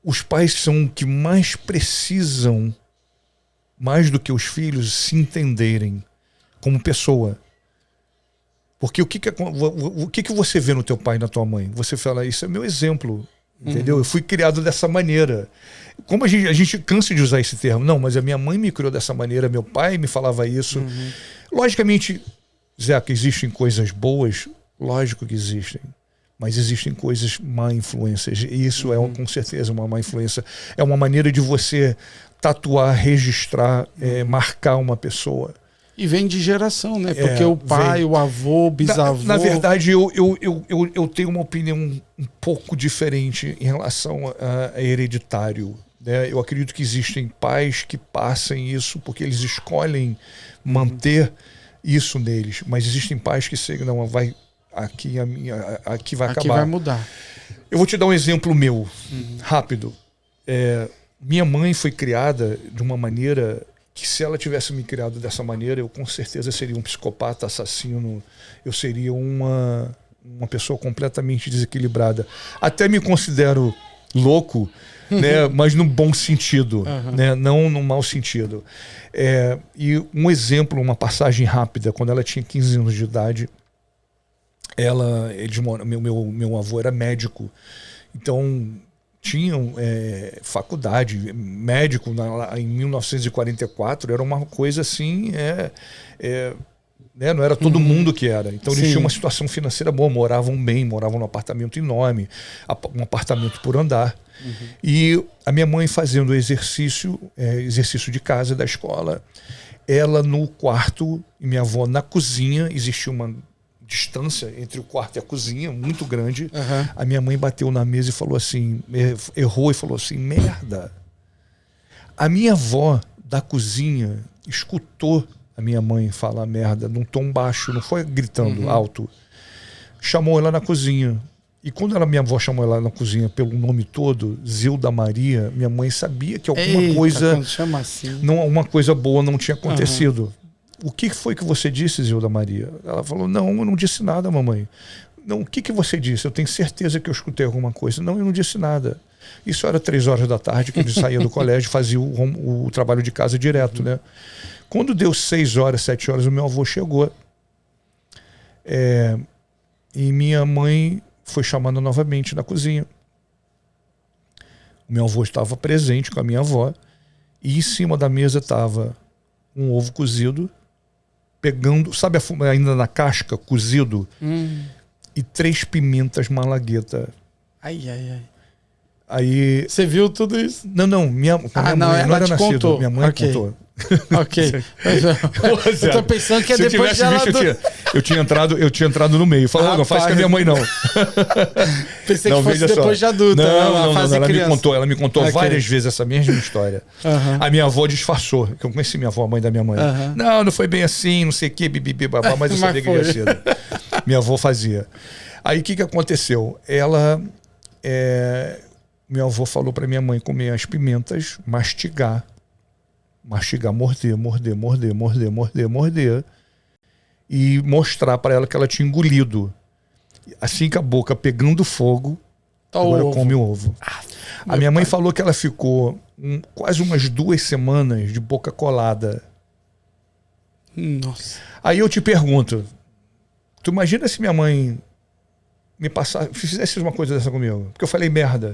os pais são o que mais precisam, mais do que os filhos, se entenderem como pessoa. Porque o que você vê no teu pai e na tua mãe? Você fala, isso é meu exemplo, entendeu? Eu fui criado dessa maneira. Como a gente cansa de usar esse termo. Não, mas a minha mãe me criou dessa maneira, meu pai me falava isso. Logicamente, Zeca, existem coisas boas? Lógico que existem. Mas existem coisas má influências. E isso com certeza uma má influência. É uma maneira de você tatuar, registrar, marcar uma pessoa. E vem de geração, né? Porque o pai, o avô, o bisavô... Na verdade, eu tenho uma opinião um pouco diferente em relação a hereditário. Né? Eu acredito que existem pais que passem isso porque eles escolhem manter isso neles. Mas existem pais que seguem, não, aqui vai acabar. Aqui vai mudar. Eu vou te dar um exemplo meu, rápido. Minha mãe foi criada de uma maneira... que se ela tivesse me criado dessa maneira, eu com certeza seria um psicopata, assassino, eu seria uma pessoa completamente desequilibrada. Até me considero louco, né? Mas no bom sentido, né? Não no mau sentido. E um exemplo, uma passagem rápida, quando ela tinha 15 anos de idade, meu avô era médico, então tinham faculdade, médico em 1944, era uma coisa assim, né? Não era todo mundo que era. Então eles tinham uma situação financeira boa, moravam bem, moravam num apartamento enorme, um apartamento por andar. E a minha mãe fazendo exercício de casa da escola, ela no quarto e minha avó na cozinha, existia uma distância entre o quarto e a cozinha, muito grande. A minha mãe bateu na mesa e falou assim, errou e falou assim, merda. A minha avó da cozinha escutou a minha mãe falar merda num tom baixo, não foi gritando alto. Chamou ela na cozinha. E quando minha avó chamou ela na cozinha pelo nome todo, Zilda Maria, minha mãe sabia que alguma coisa, assim. uma coisa boa não tinha acontecido. O que foi que você disse, Zilda Maria? Ela falou, não, eu não disse nada, mamãe. Não, o que você disse? Eu tenho certeza que eu escutei alguma coisa. Não, eu não disse nada. Isso era 3 horas da tarde, que ele saía do colégio, fazia o trabalho de casa direto, né? Quando deu 6 horas, 7 horas, o meu avô chegou. E minha mãe foi chamando novamente na cozinha. O meu avô estava presente com a minha avó. E em cima da mesa estava um ovo cozido, pegando, sabe, ainda na casca, cozido, e 3 pimentas malagueta. Ai. Aí... Você viu tudo isso? Não, minha mãe não era nascida. Contou. Minha mãe contou. Ok. Eu tô pensando que depois de eu tinha entrado no meio. Falou, não faz com a minha mãe, não. Pensei que fosse depois de adulta. Não, ela me contou várias vezes essa mesma história. A minha avó disfarçou, que eu conheci minha avó, a mãe da minha mãe. Não foi bem assim, não sei o que, bibibi, babá, mas eu sabia que ia ser. Minha avó fazia. Aí o que aconteceu? Meu avô falou para minha mãe comer as pimentas, mastigar, morder e mostrar para ela que ela tinha engolido. Assim que a boca pegando fogo, agora come o ovo. A minha mãe falou que ela ficou quase umas 2 semanas de boca colada. Nossa. Aí eu te pergunto, tu imagina se minha mãe fizesse uma coisa dessa comigo? Porque eu falei merda.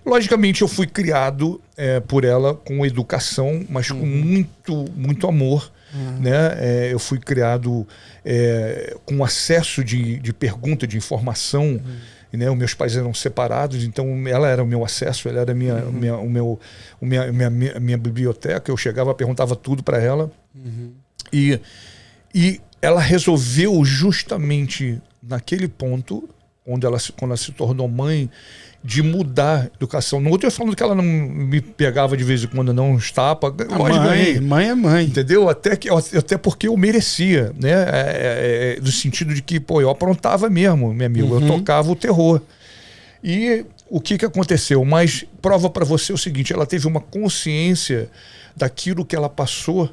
Logicamente eu fui criado por ela com educação, mas com muito amor. Né? Eu fui criado com acesso de pergunta, de informação. Né? Os meus pais eram separados, então ela era o meu acesso, ela era a minha biblioteca. Eu chegava, perguntava tudo para ela. E ela resolveu justamente naquele ponto, quando ela se tornou mãe, de mudar a educação. Não estou falando que ela não me pegava de vez em quando, não, uns tapas. Mãe é mãe. Entendeu? Até porque eu merecia, né? No sentido de que, eu aprontava mesmo, meu amigo. Eu tocava o terror. E o que aconteceu? Mas prova para você o seguinte, ela teve uma consciência daquilo que ela passou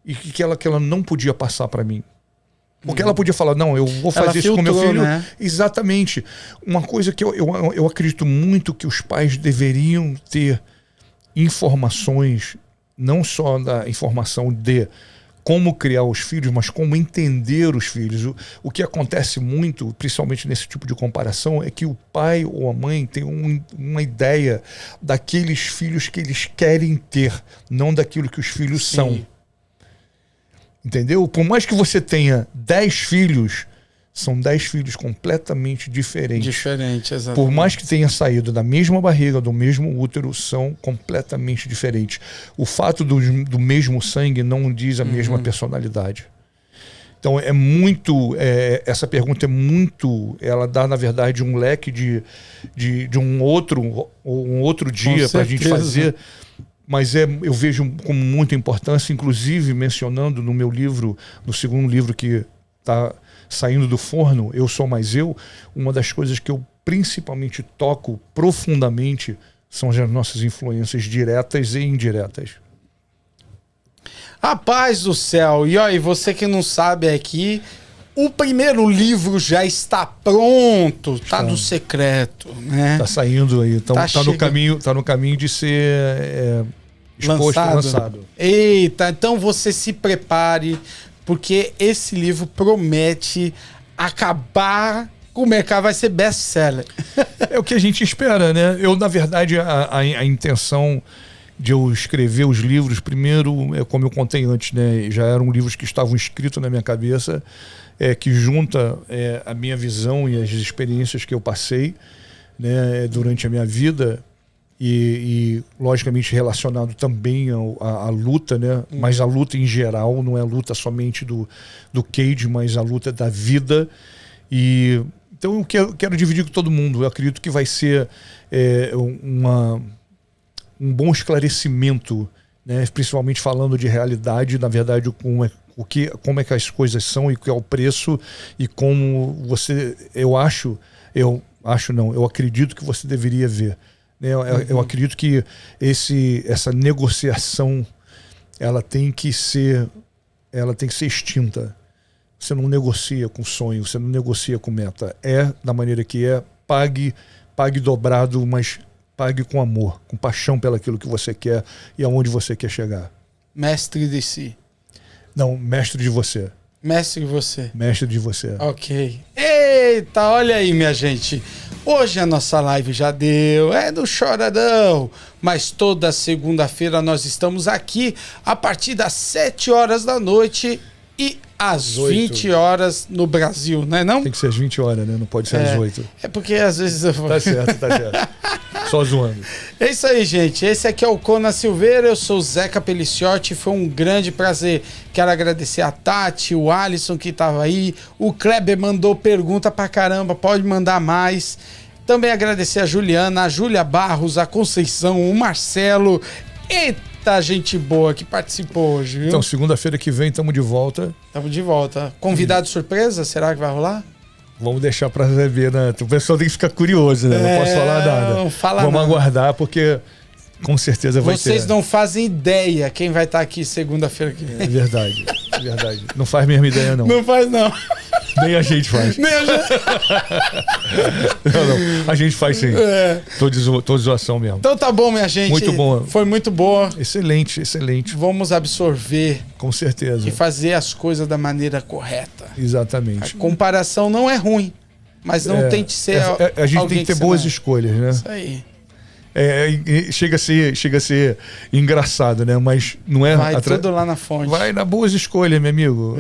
e que ela não podia passar para mim. Porque ela podia falar, não, eu vou fazer isso com meu filho. Né? Exatamente. Uma coisa que eu acredito muito que os pais deveriam ter informações, não só da informação de como criar os filhos, mas como entender os filhos. O que acontece muito, principalmente nesse tipo de comparação, é que o pai ou a mãe tem uma ideia daqueles filhos que eles querem ter, não daquilo que os filhos são. Entendeu? Por mais que você tenha 10 filhos, são 10 filhos completamente diferentes. Exatamente. Por mais que tenha saído da mesma barriga, do mesmo útero, são completamente diferentes. O fato do mesmo sangue não diz a mesma personalidade. Então essa pergunta é muito, ela dá na verdade um leque de um outro dia para a gente fazer. Mas eu vejo com muita importância, inclusive mencionando no meu livro, no segundo livro que está saindo do forno, Eu Sou Mais Eu, uma das coisas que eu principalmente toco profundamente são as nossas influências diretas e indiretas. Rapaz do céu, e você que não sabe aqui, O primeiro livro já está pronto, tá no secreto, né? Tá saindo aí, então tá no caminho de ser exposto, lançado. Eita, então você se prepare, porque esse livro promete acabar com o mercado, vai ser best-seller. É o que a gente espera, né? Eu, na verdade, a intenção de eu escrever os livros, primeiro, como eu contei antes, né? Já eram livros que estavam escritos na minha cabeça, que junta a minha visão e as experiências que eu passei, né, durante a minha vida e logicamente relacionado também à luta, né? Mas a luta em geral, não é a luta somente do Cage, mas a luta da vida. E então eu quero dividir com todo mundo. Eu acredito que vai ser um bom esclarecimento, né? Principalmente falando de realidade, na verdade, como é que as coisas são e o que é o preço e como você, eu acredito que você deveria ver, né? Eu acredito que essa negociação ela tem que ser extinta. Você não negocia com sonho, você não negocia com meta. Da maneira que pague dobrado, mas pague com amor, com paixão pelaquilo que você quer e aonde você quer chegar. Mestre de si. Não, mestre de você. Mestre de você. Mestre de você. Ok. Eita, olha aí, minha gente. Hoje a nossa live já deu, do choradão. Mas toda segunda-feira nós estamos aqui a partir das 7 horas da noite e às 20 horas no Brasil, não é não? Tem que ser às 20 horas, né? Não pode ser às 8. É porque às vezes eu vou... Tá certo. Só zoando. É isso aí, gente. Esse aqui é o Conan Silveira, eu sou o Zeca Peliciotti, foi um grande prazer. Quero agradecer a Tati, o Alisson que tava aí, o Kleber mandou pergunta pra caramba, pode mandar mais. Também agradecer a Juliana, a Júlia Barros, a Conceição, o Marcelo. Eita, gente boa que participou hoje, viu? Então, segunda-feira que vem estamos de volta. Estamos de volta. Convidado surpresa, será que vai rolar? Vamos deixar para ver, né? O pessoal tem que ficar curioso, né? Não posso falar nada. Não fala Vamos nada. aguardar, porque com certeza vai ter. Vocês não fazem ideia quem vai estar aqui segunda-feira que vem. É verdade. Não faz mesmo ideia, não. Não faz, não. Nem a gente faz. Nem a gente. Não. A gente faz sim. Tô de zoação mesmo. Então tá bom, minha gente. Muito bom. Foi muito boa. Excelente. Vamos absorver. Com certeza. E fazer as coisas da maneira correta. Exatamente. A comparação não é ruim, mas não tente ser a gente tem que ter boas escolhas, né? Isso aí. Chega a ser engraçado, né? Mas não é... Vai tudo lá na fonte. Vai na boas escolhas, meu amigo.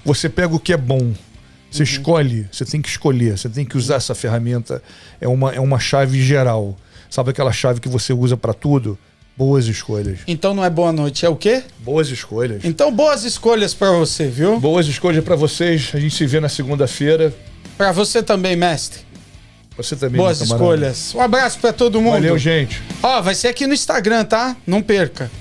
Você pega o que é bom. Você escolhe, você tem que escolher. Você tem que usar essa ferramenta. É uma chave geral. Sabe aquela chave que você usa para tudo? Boas escolhas. Então não é boa noite, é o quê? Boas escolhas. Então boas escolhas para você, viu? Boas escolhas para vocês. A gente se vê na segunda-feira. Para você também, mestre. Você também, boas escolhas. Um abraço para todo mundo. Valeu, gente. Vai ser aqui no Instagram, tá? Não perca.